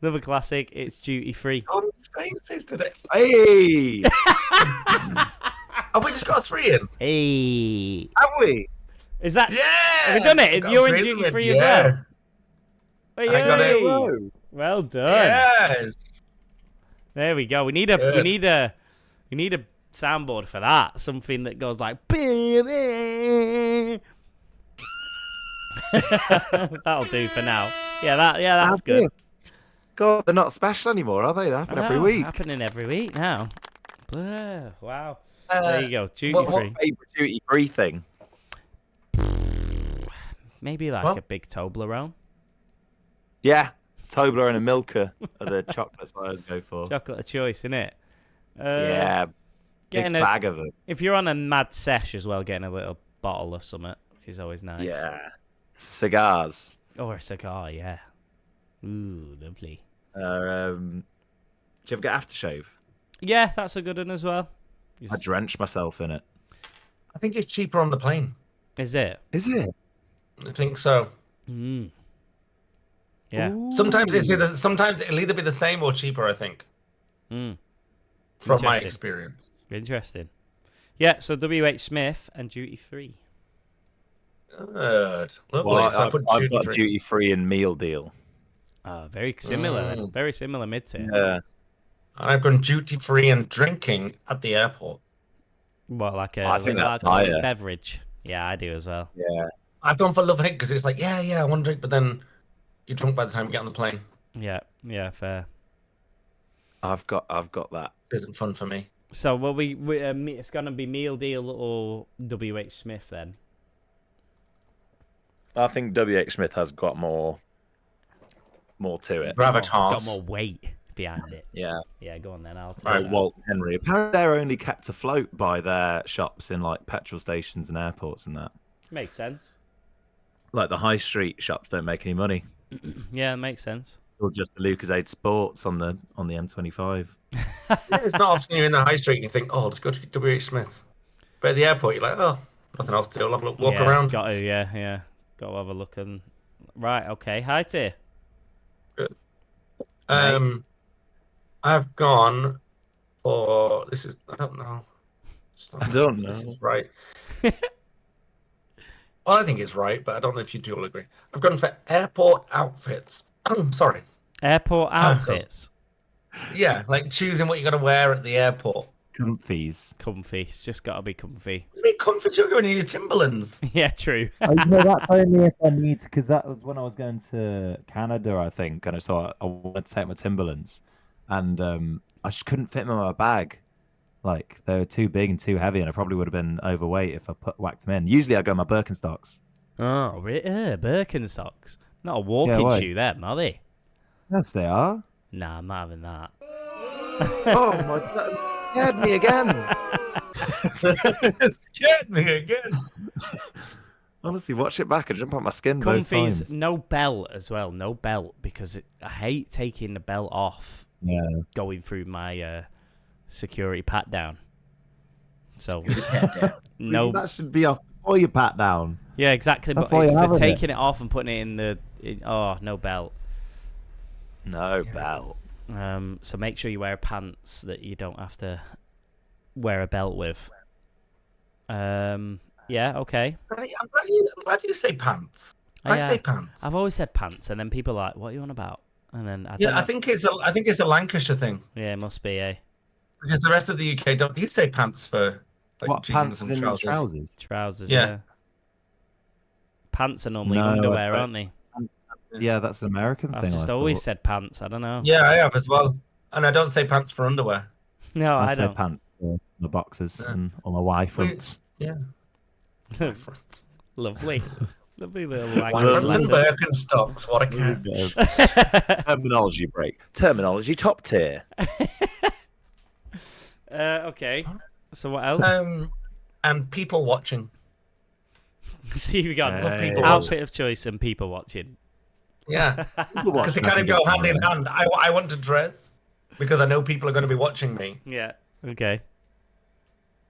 Another classic. It's duty free. On Spaces today. Hey, Have we just got 3 in? Hey, have we? is that? Yeah. Have we done it? Got You're in 3 duty in. free as Yeah. well. Hey, I got it. hey. Well done. Yes. There we go. We need Good. a soundboard for that. Something that goes like that'll do for now. Yeah, that's good. it. God, they're not special anymore, are they? They happen I every know, week. happening every week now. Wow. Uh, There you go. Duty what- free. Favorite duty-free thing? Maybe like Well- a big Toblerone. Yeah, Toblerone and Milka are the chocolates I always go for. Chocolate of choice, innit? Yeah, big Getting a, bag of them. if you're on a mad sesh as well, getting a little bottle of something is always nice. Yeah, cigars. Or a cigar, yeah. Ooh, lovely. Do you ever get aftershave? Yeah, that's a good one as well. I drench myself in it. I think it's cheaper on the plane. Is it? Is it? I think so. Mm. Yeah. Sometimes sometimes it'll either be the same or cheaper. I think, Mm. from my Interesting. experience. Interesting. Yeah, so WH Smith and duty free. Good. Lovely. Well, So I I've put got a duty-free. duty-free and meal deal. Very similar then. Mm. Very similar mid-tier. Yeah. I've gone duty free and drinking at the airport. What, like a, I think like that's a higher. beverage? Yeah, I do as well. Yeah. I've gone for love hate because it's like, yeah, I want to drink, but then you're drunk by the time you get on the plane. Yeah, fair. I've got that. It isn't fun for me. So, well, it's going to be meal deal or WH Smith then? I think WH Smith has got more to it. It's Gravitas. got more weight behind it. Yeah. Yeah, go on then. I'll take Right, that. Walt Henry. Apparently they're only kept afloat by their shops in like petrol stations and airports and that. Makes sense. Like the high street shops don't make any money. Yeah, makes sense. Or just the Lucasade Sports on the M25. Yeah, it's not often you're in the high street and you think, oh, let's go to WH Smith's. But at the airport, you're like, oh, nothing else to do. I'll have a look, walk Yeah, around. Got to, yeah. Got to have a look and... Right, okay. High tier. I've gone for this is I don't know. I don't know. This is right. Well, I think it's right, but I don't know if you two will agree. I've gone for airport outfits. Sorry. Airport outfits. Yeah, like choosing what you got to wear at the airport. Comfies. Comfy. It's just got to be comfy. You mean comfort? You're going in your Timberlands. Yeah, true. No, that's only if I need to, because that was when I was going to Canada, I think, and so I wanted to take my Timberlands, and I just couldn't fit them in my bag. Like they were too big and too heavy, and I probably would have been overweight if I whacked them in. Usually I go in my Birkenstocks. Oh, Birkenstocks. Not a walking why? shoe, them, are they? Yes, they are. Nah, I'm not having that. Oh my God. Scared me again. Scared me again. Honestly, watch it back and jump out my skin both Comfies, times. no belt as well. No belt, because I hate taking the belt off Yeah. going through my security pat down. So, no. That should be off before you pat down. Yeah, exactly. That's But why it's you're the having it. taking it off and putting it in the... oh, no belt. No belt. So make sure you wear pants that you don't have to wear a belt with. Yeah, okay. I'm glad you say pants. I Yeah. say pants. I've always said pants, and then people are like, "What are you on about?" And then I don't Yeah, know. I think it's a Lancashire thing Yeah, it must be, eh? because the rest of the UK don't. Do you say pants for like What, jeans pants and in trousers? trousers? Trousers, Yeah. yeah. Pants are normally No, underwear, I- aren't they? Yeah, that's an American I've thing. just I always thought. said pants. I don't know. Yeah, I have as well. And I don't say pants for underwear. No, I I say don't. pants for the boxers Yeah. and on the Y fronts. Yeah. Lovely. Lovely little Wine language fronts and lesson. Birkenstocks. What a catch. Terminology break. Terminology top tier. Okay. So what else? And people watching. So you've got Love people outfit of choice and people watching. Yeah. Because they kind of go hand in hand. I want to dress because I know people are going to be watching me. Yeah. Okay.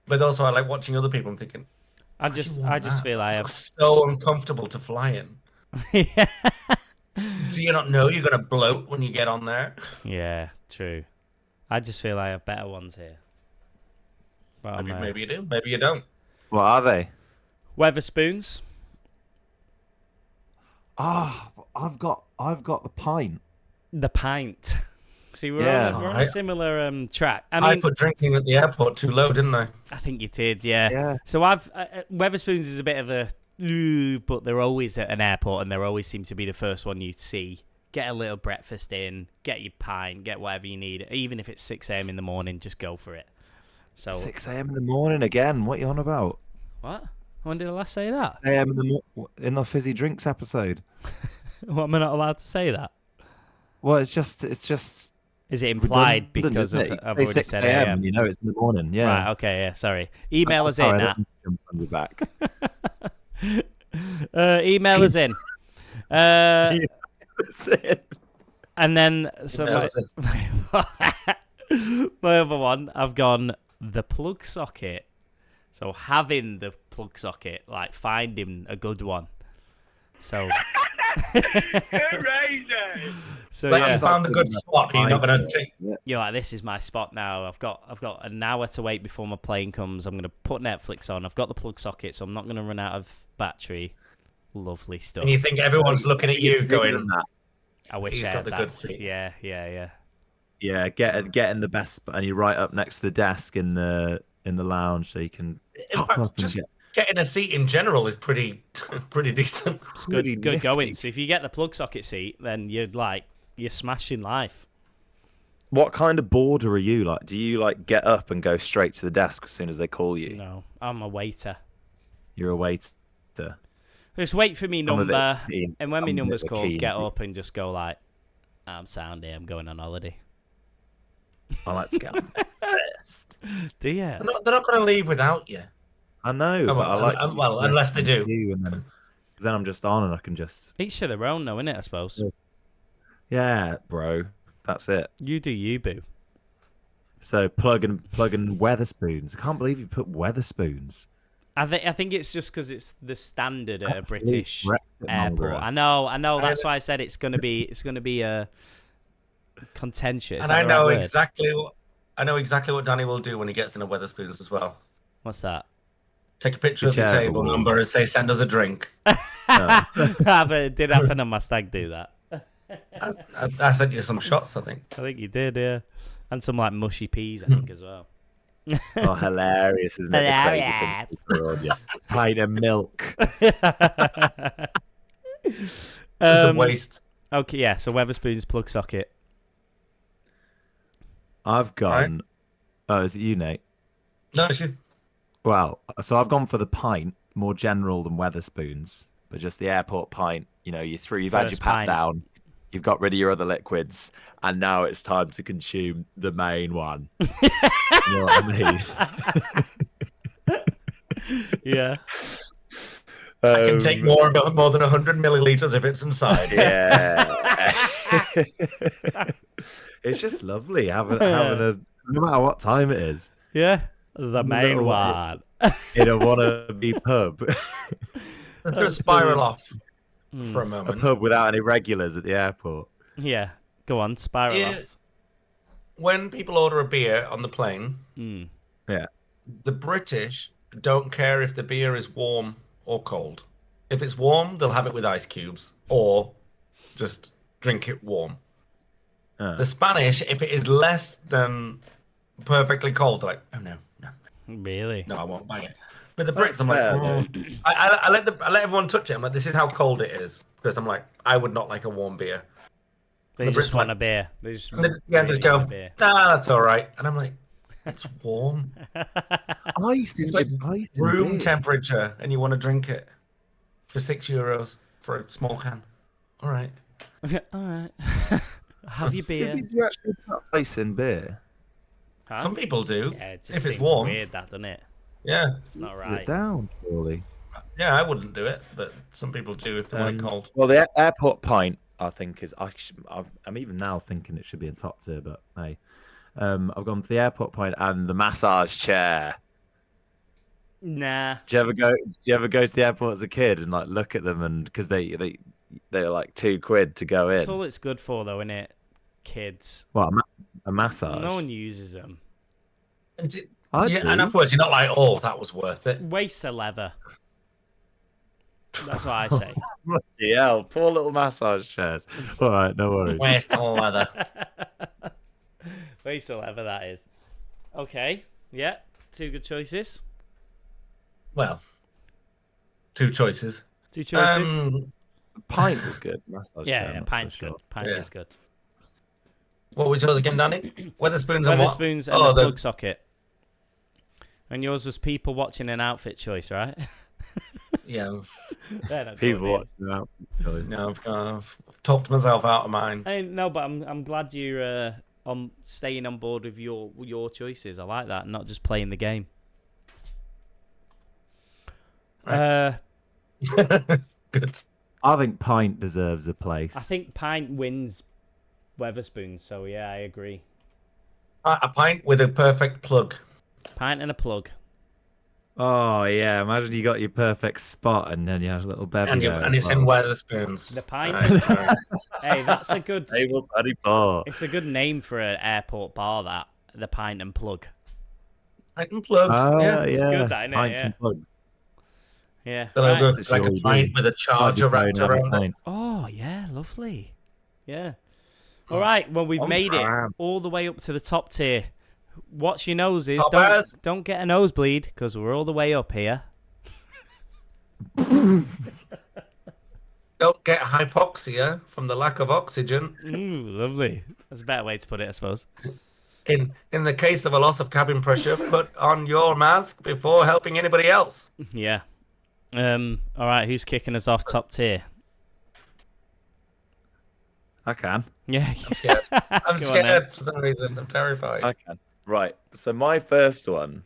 But also I like watching other people and thinking, I just feel I have so uncomfortable to fly in. Yeah. Do you not know you're going to bloat when you get on there? Yeah, true. I just feel I have better ones here. But Maybe you do. Maybe you don't. What are they? Weatherspoons. Ah, I've got the pint. The pint. See, we're on a similar track. I put drinking at the airport too low, didn't I? I think you did, yeah. Yeah. So I've Weatherspoons is a bit of a, but they're always at an airport, and they always seem to be the first one you see. Get a little breakfast in, get your pint, get whatever you need. Even if it's 6 a.m. in the morning, just go for it. So 6 a.m. in the morning again. What are you on about? What? When did I last say that? 6 a.m. in the fizzy drinks episode. What, am I not allowed to say that? Well, it's just. Is it implied redundant, because isn't of it? I've Say already 6 said a.m. AM? You know it's in the morning. Yeah. Right. Okay. Yeah. Sorry. Email us in. Sorry, Now. jump on your back. Email us in. And then so my other one, I've gone the plug socket. So having the plug socket, like finding a good one. So. So like yeah, you found a good spot. You're not going to take. you're like, this is my spot now. I've got an hour to wait before my plane comes. I'm gonna put Netflix on. I've got the plug socket, so I'm not gonna run out of battery. Lovely stuff. And you think everyone's looking at you going, I wish he's I got had the that. good seat. Yeah. Yeah, get in the best spot, and you're right up next to the desk in the lounge, so you can. In fact, just getting a seat in general is pretty decent. It's good going. So if you get the plug socket seat, then you're smashing life. What kind of boarder are you like? Do you like get up and go straight to the desk as soon as they call you? No, I'm a waiter. You're a waiter. Just wait for me number, and when my number's called, get keen. up and just go like, I'm sound here. I'm going on holiday. I like to get on first. Do you? They're not going to leave without you. I know, Oh, but I like to well, unless they do. And then I'm just on and I can just. Each to their own, though, innit? I suppose. Yeah, bro, that's it. You do you, boo. So plug in Weatherspoons. I can't believe you put Weatherspoons. I think it's just because it's the standard at a Absolute British Brexit airport. monger. I know. That's why I said it's gonna be a contentious. And I know exactly what Danny will do when he gets in a Weatherspoons as well. What's that? Take a picture of your table number and say, "Send us a drink." But it did happen on my stag do that. I sent you some shots, I think. I think you did, yeah, and some like mushy peas, I think as well. Oh, hilarious, isn't it? Hilarious. Pint of milk. Just a waste. Okay, yeah. So Weatherspoons plug socket. I've gone. Right. Oh, is it you, Nate? No, it's you. Well, so I've gone for the pint, more general than Weatherspoons, but just the airport pint. You know, you've had your pat down, you've got rid of your other liquids, and now it's time to consume the main one. You know what I mean? Yeah. I can take more than 100 milliliters if it's inside. Yeah. It's just lovely having a, no matter what time it is. Yeah. The main one. In a wannabe pub. Just spiral off for a moment. A pub without any regulars at the airport. Yeah. Go on, spiral off. When people order a beer on the plane, yeah, the British don't care if the beer is warm or cold. If it's warm, they'll have it with ice cubes or just drink it warm. The Spanish, if it is less than perfectly cold, they're like, oh no. Really? No, I won't buy it. But the Brits, I'm like, I let everyone touch it. I'm like, this is how cold it is. because I'm like, I would not like a warm beer. They The just Brits want like- a beer. They just And they really just want go, a beer. nah, that's all right. And I'm like, it's warm. Ice It's in like ice in room beer. temperature, and you want to drink it for €6 for a small can. All right. All right. Have your beer. Did you actually put ice in beer? Huh? Some people do. Yeah, it just if it's seems warm. weird, that, doesn't it? Yeah. It's not Is it right. down, surely? Yeah, I wouldn't do it, but some people do if they want it cold. Well, the airport pint, I think, is. I'm even now thinking it should be in top tier, but hey. I've gone for the airport pint and the massage chair. Nah. Do you ever go to the airport as a kid and like look at them and because they're like £2 to go That's in? all it's good for, though, innit? Kids. What, a massage? No one uses them. I Yeah, do. and afterwards you're not like, oh, that was worth it. Waste of leather. That's what I say. Bloody hell, poor little massage chairs. All right, no worries. Waste of leather. Waste of leather, that is. Okay. Yeah. 2 good choices. Well, 2 choices. 2 choices. Pint was good. Massage chair, yeah, not pint's so good. sure. Pint Yeah. is good. What was yours again, Danny? Weatherspoons and what? Weatherspoons and Oh, a the- plug socket. And yours was people watching an outfit choice, right? Yeah. They're not People going in. watching that. No, I've kind of talked myself out of mine. No, but I'm glad you're on staying on board with your choices. I like that, not just playing the game. Right. Good. I think pint deserves a place. I think pint wins Weatherspoons, so yeah, I agree. A pint with a perfect plug. Pint and a plug. Oh yeah, imagine you got your perfect spot and then you have a little bevy And, there and as it's in well. Weatherspoons. The pint. Right, right. Hey, that's a good. Table 24. It's a good name for an airport bar. That the pint and plug. Pint and plug. Yeah, it's good, that, innit? Pints Yeah. and plugs. Yeah. The right. logo's like a Surely pint do. with a charger wrapped around it. Oh yeah, lovely. Yeah. All right. Well, we've On made it brand. all the way up to the top tier. Watch your noses. Top bears. Don't get a nosebleed because we're all the way up here. Don't get hypoxia from the lack of oxygen. Ooh, lovely. That's a better way to put it, I suppose. In the case of a loss of cabin pressure, put on your mask before helping anybody else. Yeah. All right. Who's kicking us off top tier? I can. Yeah. I'm scared. I'm Go on, then. scared for some reason. I'm terrified. I can. Right. So my first one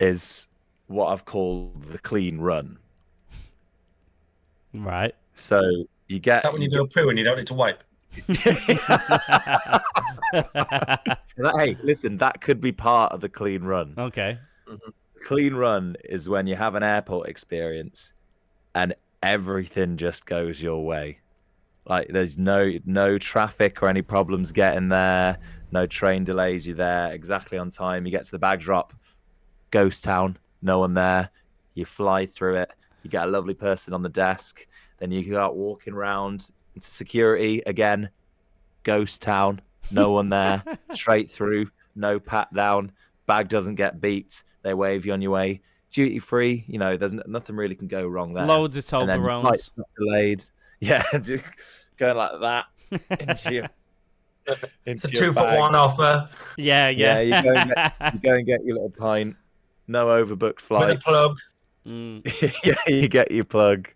is what I've called the clean run. Right. So you get. Is that when you do a poo and you don't need to wipe? Hey, listen, that could be part of the clean run. Okay. Clean run is when you have an airport experience and everything just goes your way. Like there's no traffic or any problems getting there, no train delays, you're there exactly on time, you get to the bag drop, ghost town, no one there, you fly through it, you get a lovely person on the desk, then you go out walking around into security again, ghost town, no one there, straight through, no pat down, bag doesn't get beeped, they wave you on your way, duty free, you know, there's nothing really can go wrong there. Loads of And then Toblerones. flight's not delayed. Yeah, going like that into your, It's a into your 2 for bag. 1 offer Yeah. Yeah, you go and get your little pint. No overbooked with a flights. plug. Yeah, you get your plug,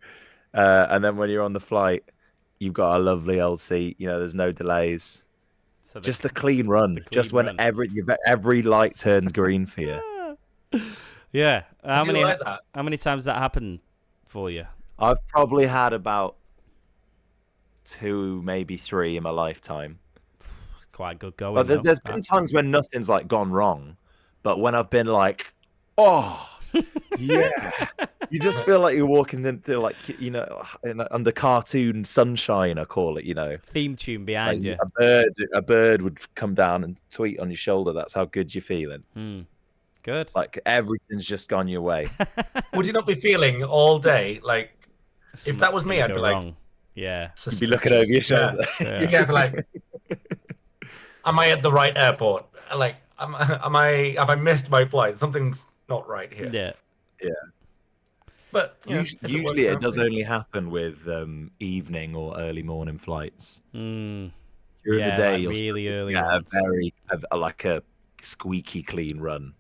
and then when you're on the flight, you've got a lovely old seat. You know, there's no delays. So Just the clean run. the clean Just when run. every light turns green for you. Yeah. How Do you many? like that? How many times that happened for you? I've probably had about 2, maybe 3 in my lifetime. Quite good going. But though. there's been times when nothing's like gone wrong, but when I've been like, oh, yeah, you just feel like you're walking into like, you know, under cartoon sunshine, I call it, you know. Theme tune behind Like you. a bird would come down and tweet on your shoulder. That's how good you're feeling. Good. Like everything's just gone your way. Would you not be feeling all day like Something's that was me, gonna I'd go be like- wrong. Yeah. You'd be looking over your shoulder. Yeah. you get like, am I at the right airport? Like, have I missed my flight? Something's not right here. Yeah. Yeah. But you know, if Usually, works it out, does then- only happen with evening or early morning flights. Mm. During Yeah, the day, like you'll really early get ones. like a squeaky clean run.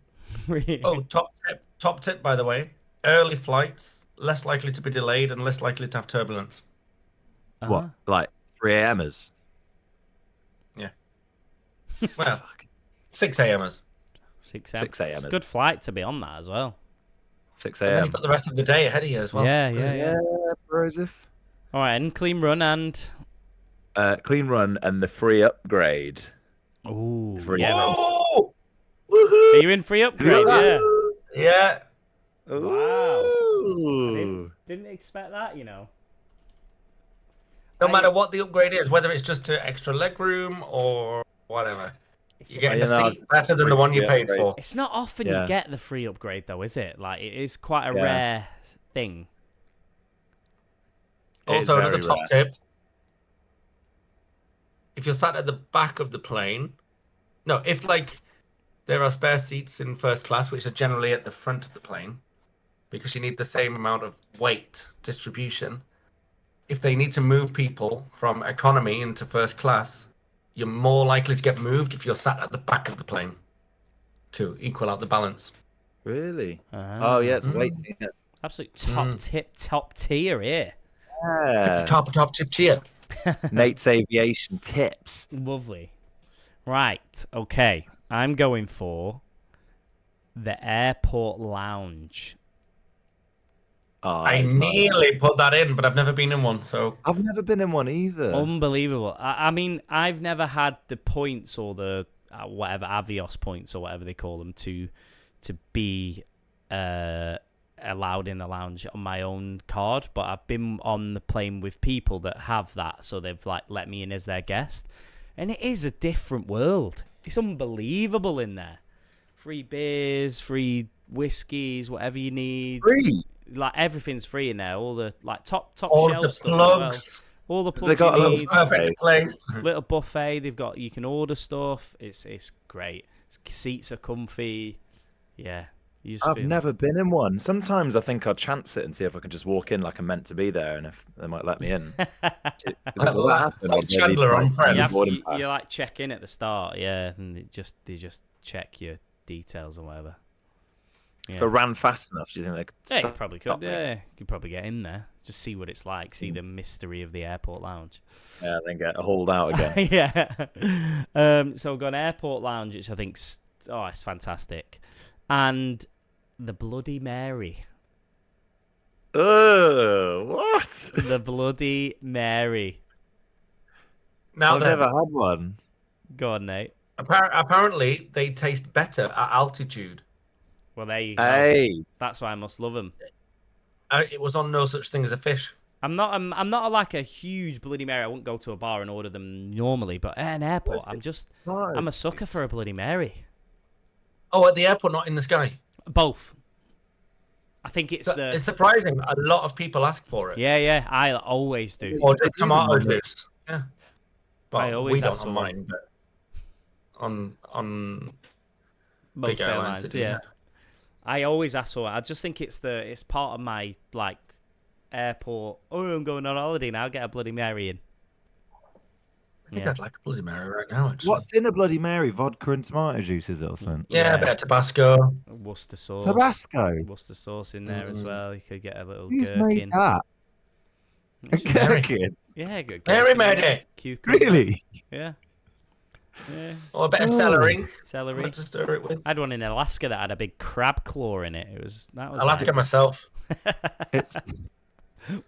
Oh, top tip, by the way. Early flights, less likely to be delayed and less likely to have turbulence. What, like 3 a.m.ers? Yeah. Well, 6 a.m.ers. 6 6 a.m. It's a a.m. good flight to be on that as well. 6 And then a.m. you've got the rest of the day ahead of you as well. Yeah, Brilliant. yeah. Broseph. All right, and clean run and... Clean run and the free upgrade. Ooh, Free yeah. Whoa! Are Woohoo! you in free upgrade? that? Yeah. Yeah. Wow. Ooh. Didn't expect that, you know. No matter what the upgrade is, whether it's just to extra legroom or whatever, you're getting you a know, seat better than the one you paid upgrade. for. It's not often Yeah. you get the free upgrade, though, is it? Like, it is quite a Yeah. rare thing. It is Also, another very top rare. tip. If you're sat at the back of the plane, no, if like there are spare seats in first class, which are generally at the front of the plane, because you need the same amount of weight distribution. If they need to move people from economy into first class, you're more likely to get moved if you're sat at the back of the plane to equal out the balance. Really? Ah. Oh, yeah, it's weight. Yeah. Absolute top tier here. Top tip tier. Nate's aviation tips. Lovely. Right, okay. I'm going for the airport lounge. Oh, I that's nice. nearly put that in, but I've never been in one, so I've never been in one either. Unbelievable. I mean, I've never had the points or the whatever Avios points or whatever they call them to be allowed in the lounge on my own card, but I've been on the plane with people that have that, so they've like let me in as their guest, and it is a different world. It's unbelievable in there. Free beers, free whiskeys, whatever you need. Free. Like everything's free in there. All the like top all shelf the stuff as well. plugs. All the They plugs got a you little need. Perfectly placed. Little buffet. They've got. You can order stuff. It's great. Seats are comfy. Yeah. You just I've feel never been in one. Sometimes I think I'll chance it and see if I can just walk in like I'm meant to be there, and if they might let me in. Will that happen? Like Chandler on Friends. You like check in at the start, yeah, and they just check your details or whatever. Yeah. If I ran fast enough, do you think they could Yeah, you stop probably could. me? Yeah, you could probably get in there, just see what it's like, see the mystery of the airport lounge. Yeah, then get hauled out again. Yeah. So we've got an airport lounge, which I think's it's fantastic, and the Bloody Mary. What? The Bloody Mary. Now I've then, never had one. Go on, Nate. apparently they taste better at altitude. Well, there you go. Hey, That's why I must love them. It was on No Such Thing as a Fish. I'm not like a huge Bloody Mary. I wouldn't go to a bar and order them normally, but at an airport, I'm a sucker for a Bloody Mary. Oh, at the airport, not in the sky. Both. I think it's It's surprising. A lot of people ask for it. Yeah, I always do. Or just tomato juice. Yeah. But I always we don't ask on for mine. But on Most big airlines, they do, yeah. I always ask for it. I just think it's part of my like airport. Oh, I'm going on holiday now. Get a Bloody Mary in. I think I'd like a Bloody Mary right now, actually. what's in a Bloody Mary? Vodka and tomato juice, is it, or something? Yeah, a bit of Tabasco. Worcester sauce. Tabasco. Worcester sauce in there as well. You could get a little Who's gherkin. made that? A It's just- Mary. gherkin? Yeah, good. Mary gherkin, made yeah. it. Cucumber. Really? Yeah. Yeah. Or a bit of Oh. celery. Celery. What to stir it with. I had one in Alaska that had a big crab claw in it. I'll have to get myself. It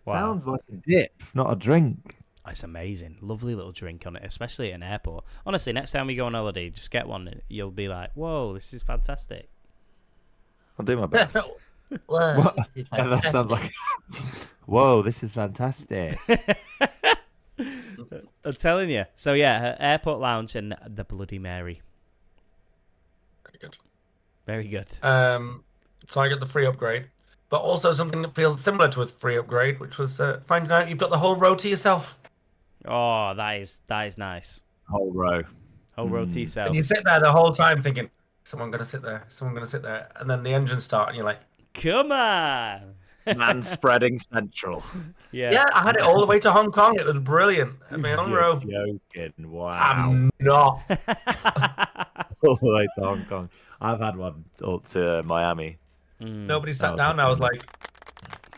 Wow. sounds like a dip, not a drink. It's amazing. Lovely little drink on it, especially at an airport. Honestly, next time we go on holiday, just get one. And you'll be like, whoa, this is fantastic. I'll do my best. Well, What? Yeah, that sounds like. Whoa, this is fantastic. I'm telling you. So, yeah, airport lounge and the Bloody Mary. Very good. Very good. So I got the free upgrade, but also something that feels similar to a free upgrade, which was finding out you've got the whole row to yourself. Oh, that is nice. Whole row. Whole row to yourself. And you sit there the whole time thinking, someone going to sit there, someone going to sit there. And then the engines start and you're like, Come on. Man spreading central. Yeah, I had it all the way to Hong Kong. It was brilliant. At my own row. Joking. Wow. I'm not. All the way to Hong Kong. I've had one up to Miami. Nobody sat was down. I was like,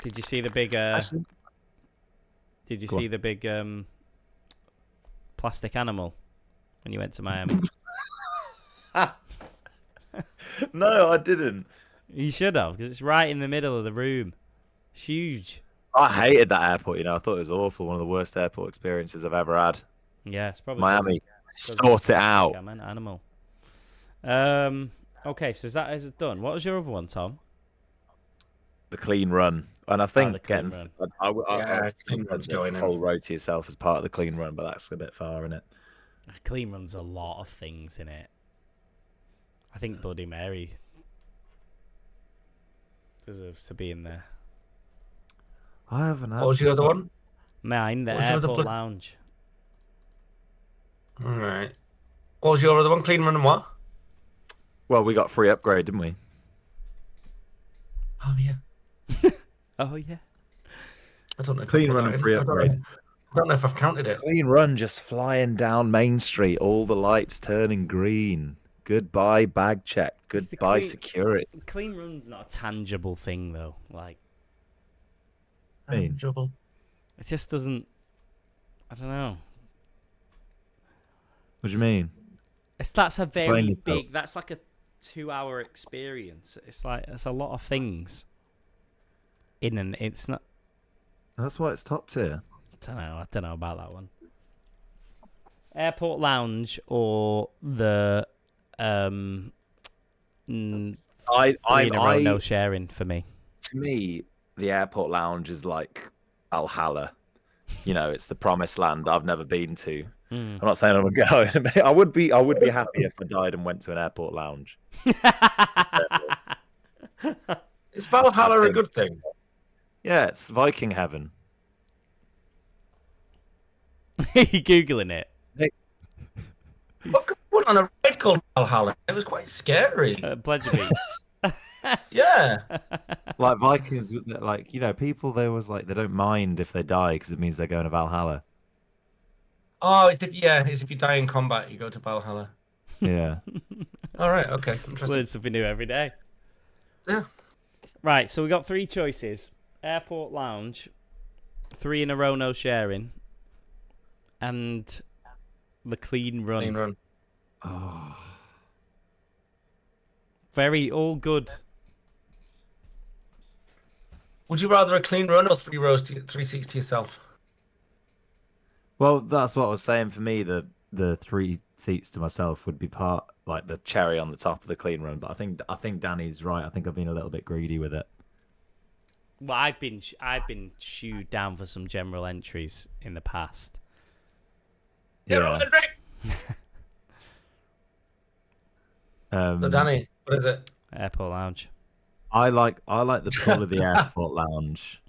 Did you see the big? Did you Go see on. the big plastic animal when you went to Miami? No, I didn't. You should have, because it's right in the middle of the room. It's huge. I hated that airport. I thought it was awful. One of the worst airport experiences I've ever had. Yeah, it's probably Miami, because sort it out. I meant animal. Okay, so is it done? What was your other one, Tom? The clean run, and I think the clean getting yeah, clean run's going the in. whole road to yourself as part of the clean run, but that's a bit far, isn't it? A clean run's a lot of things in it. I think Bloody Mary deserves to be in there. I haven't had. what was your other one? Mine, the What's your other airport pla- lounge. All right. What was your other one? Clean run and what? Well, we got free upgrade, didn't we? Oh, yeah. Oh yeah. I don't know. If Clean I put run that and in. free I don't know upgrade. if- I don't know if I've counted it. Clean run, just flying down Main Street, all the lights turning green. Goodbye bag check. It's the Goodbye clean- security. Clean run's not a tangible thing though. Like Mean. Trouble. it just doesn't. I don't know. What do you mean? That's a Explain very yourself. big. That's like a 2-hour experience. It's a lot of things. It's not. That's why it's top tier. I don't know about that one. Airport lounge or the three in a row no sharing for me. To me, the airport lounge is like Valhalla. It's the promised land I've never been to. I'm not saying I'm going. I would be happy if I died and went to an airport lounge. Is Valhalla a good thing? Yeah, it's Viking heaven. You googling it? What went on a ride called Valhalla? It was quite scary. Pleasure Beach. Yeah. Like Vikings, people they always they don't mind if they die because it means they're going to Valhalla. Oh, it's if you die in combat, you go to Valhalla. Yeah. All right. Okay. Interesting. Learn something new every day. Yeah. Right, so we got 3 choices: airport lounge, 3 in a row no sharing, and the clean run. Clean run. Oh. All good. Would you rather a clean run or 3 seats to yourself? Well, that's what I was saying. For me, the 3 seats to myself would be part the cherry on the top of the clean run. But I think Danny's right. I think I've been a little bit greedy with it. Well, I've been shooed down for some general entries in the past. Yeah. So Danny, what is it? Airport lounge. I like the pull of the airport lounge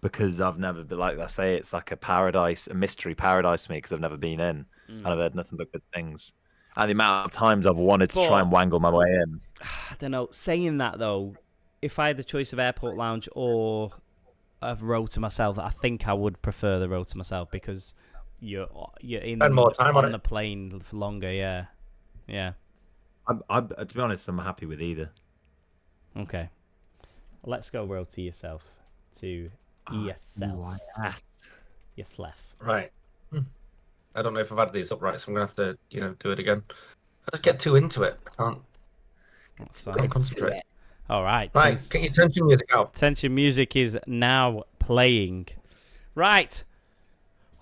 because I've never been I say it's like a mystery paradise to me because I've never been in and I've heard nothing but good things. And the amount of times I've wanted to try and wangle my way in. I don't know. Saying that though, if I had the choice of airport lounge or a row to myself, I think I would prefer the row to myself because you're in Spend more time on the it. plane for longer. Yeah. To be honest, I'm happy with either. Okay. Let's go row to yourself. To yourself. Yourself. Right. I don't know if I've had these up right, so I'm gonna have to, do it again. I just get too into it. I can't concentrate. All right. Right, get your tension music out. Tension music is now playing. Right.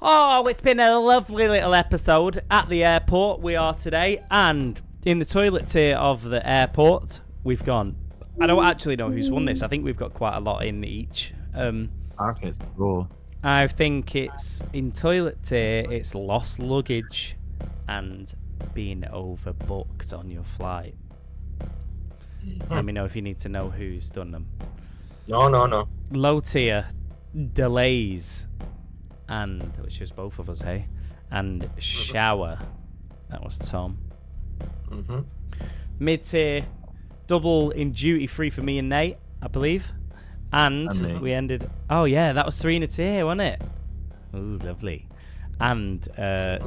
Oh, it's been a lovely little episode at the airport we are today. And in the toilet tier of the airport, we've gone. I don't actually know who's won this. I think we've got quite a lot in each. I reckon it's raw. I think it's in toilet tier, it's lost luggage and being overbooked on your flight. Let me know if you need to know who's done them. No. Low tier, delays, and which is both of us, hey, and shower. That was Tom. Mm-hmm. Mid tier, double in duty free for me and Nate, I believe, And me. And we ended. Oh yeah, that was 3 in a tier, wasn't it? Ooh, lovely. And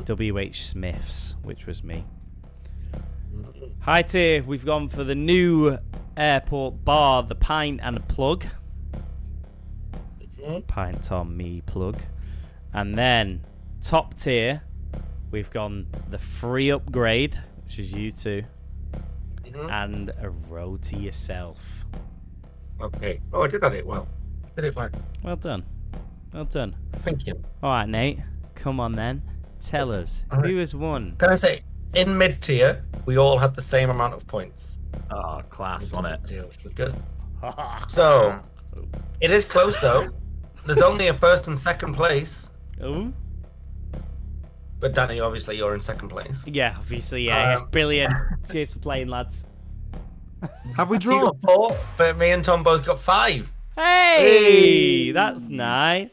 W.H. Smith's, which was me. High tier, we've gone for the new airport bar, the pint and a plug. Pint Tom, me, plug. And then top tier, we've gone the free upgrade, which is you two, and a row to yourself. Okay. Oh, I did it well. Did it well. Well done. Well done. Thank you. All right, Nate. Come on then. Tell us All right. who has won. Can I say, in mid tier, we all had the same amount of points. Oh, class, wasn't it? Which was good. So, it is close though. There's only a first and second place. Oh. But Danny, obviously, you're in second place. Yeah, obviously, yeah. Brilliant. Cheers for playing, lads. Have we So you drawn? got 4, but me and Tom both got 5. Hey, that's nice.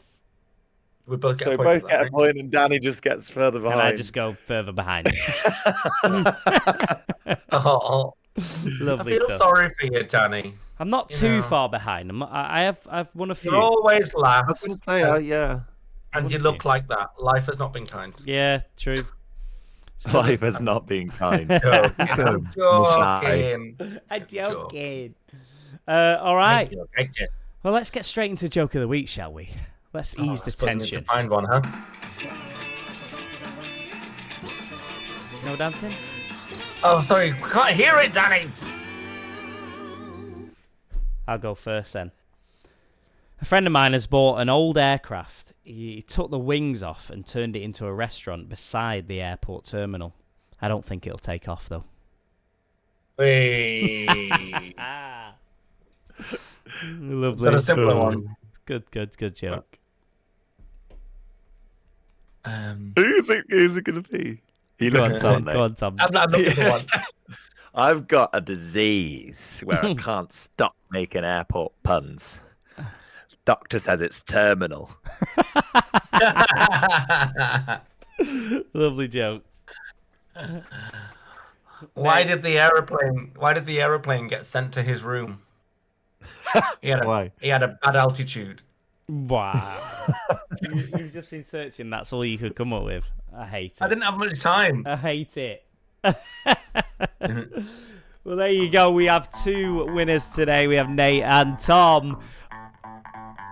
We both get So a we point. both get a point, and Danny just gets further And behind. I just go further behind. Oh, Lovely I feel stuff. sorry for you, Danny. I'm not You too know. far behind. I've won a few. You're always I was last, going to say, yeah. and you look like that. Life has not been kind. Yeah, true. Life has not been kind. I'm joking. I'm joking. All right. Thank you. Well, let's get straight into joke of the week, shall we? Let's ease the I suppose I need to tension. find one, huh? No dancing? Oh, sorry. We can't hear it, Danny. I'll go first then. A friend of mine has bought an old aircraft. He took the wings off and turned it into a restaurant beside the airport terminal. I don't think it'll take off, though. Wait. Lovely. Got a simpler one. Good joke. Who's it going to be? You Go look on, Tom. Go on, Tom. I'm looking for one. I've got a disease where I can't stop making airport puns. Doctor says it's terminal. Lovely joke. Why did the aeroplane get sent to his room? Why? He had a bad altitude. Wow. You've just been searching. That's all you could come up with. I hate it. I didn't have much time. I hate it. Well, there you go. We have 2 winners today. We have Nate and Tom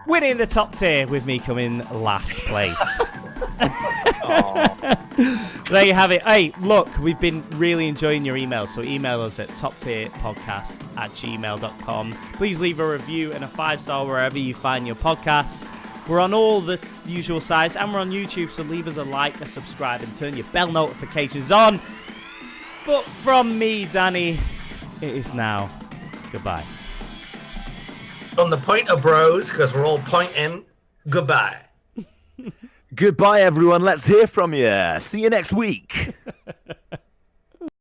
winning the top tier, with me coming last place. There you have it. Hey, look, we've been really enjoying your emails, so email us at toptierpodcast@gmail.com. Please leave a review and a 5-star wherever you find your podcasts. We're on all the usual sites, and we're on YouTube, so leave us a like, a subscribe, and turn your bell notifications on. But from me, Danny, it is now goodbye. On the pointer bros, because we're all pointing. Goodbye. Goodbye, everyone. Let's hear from you. See you next week.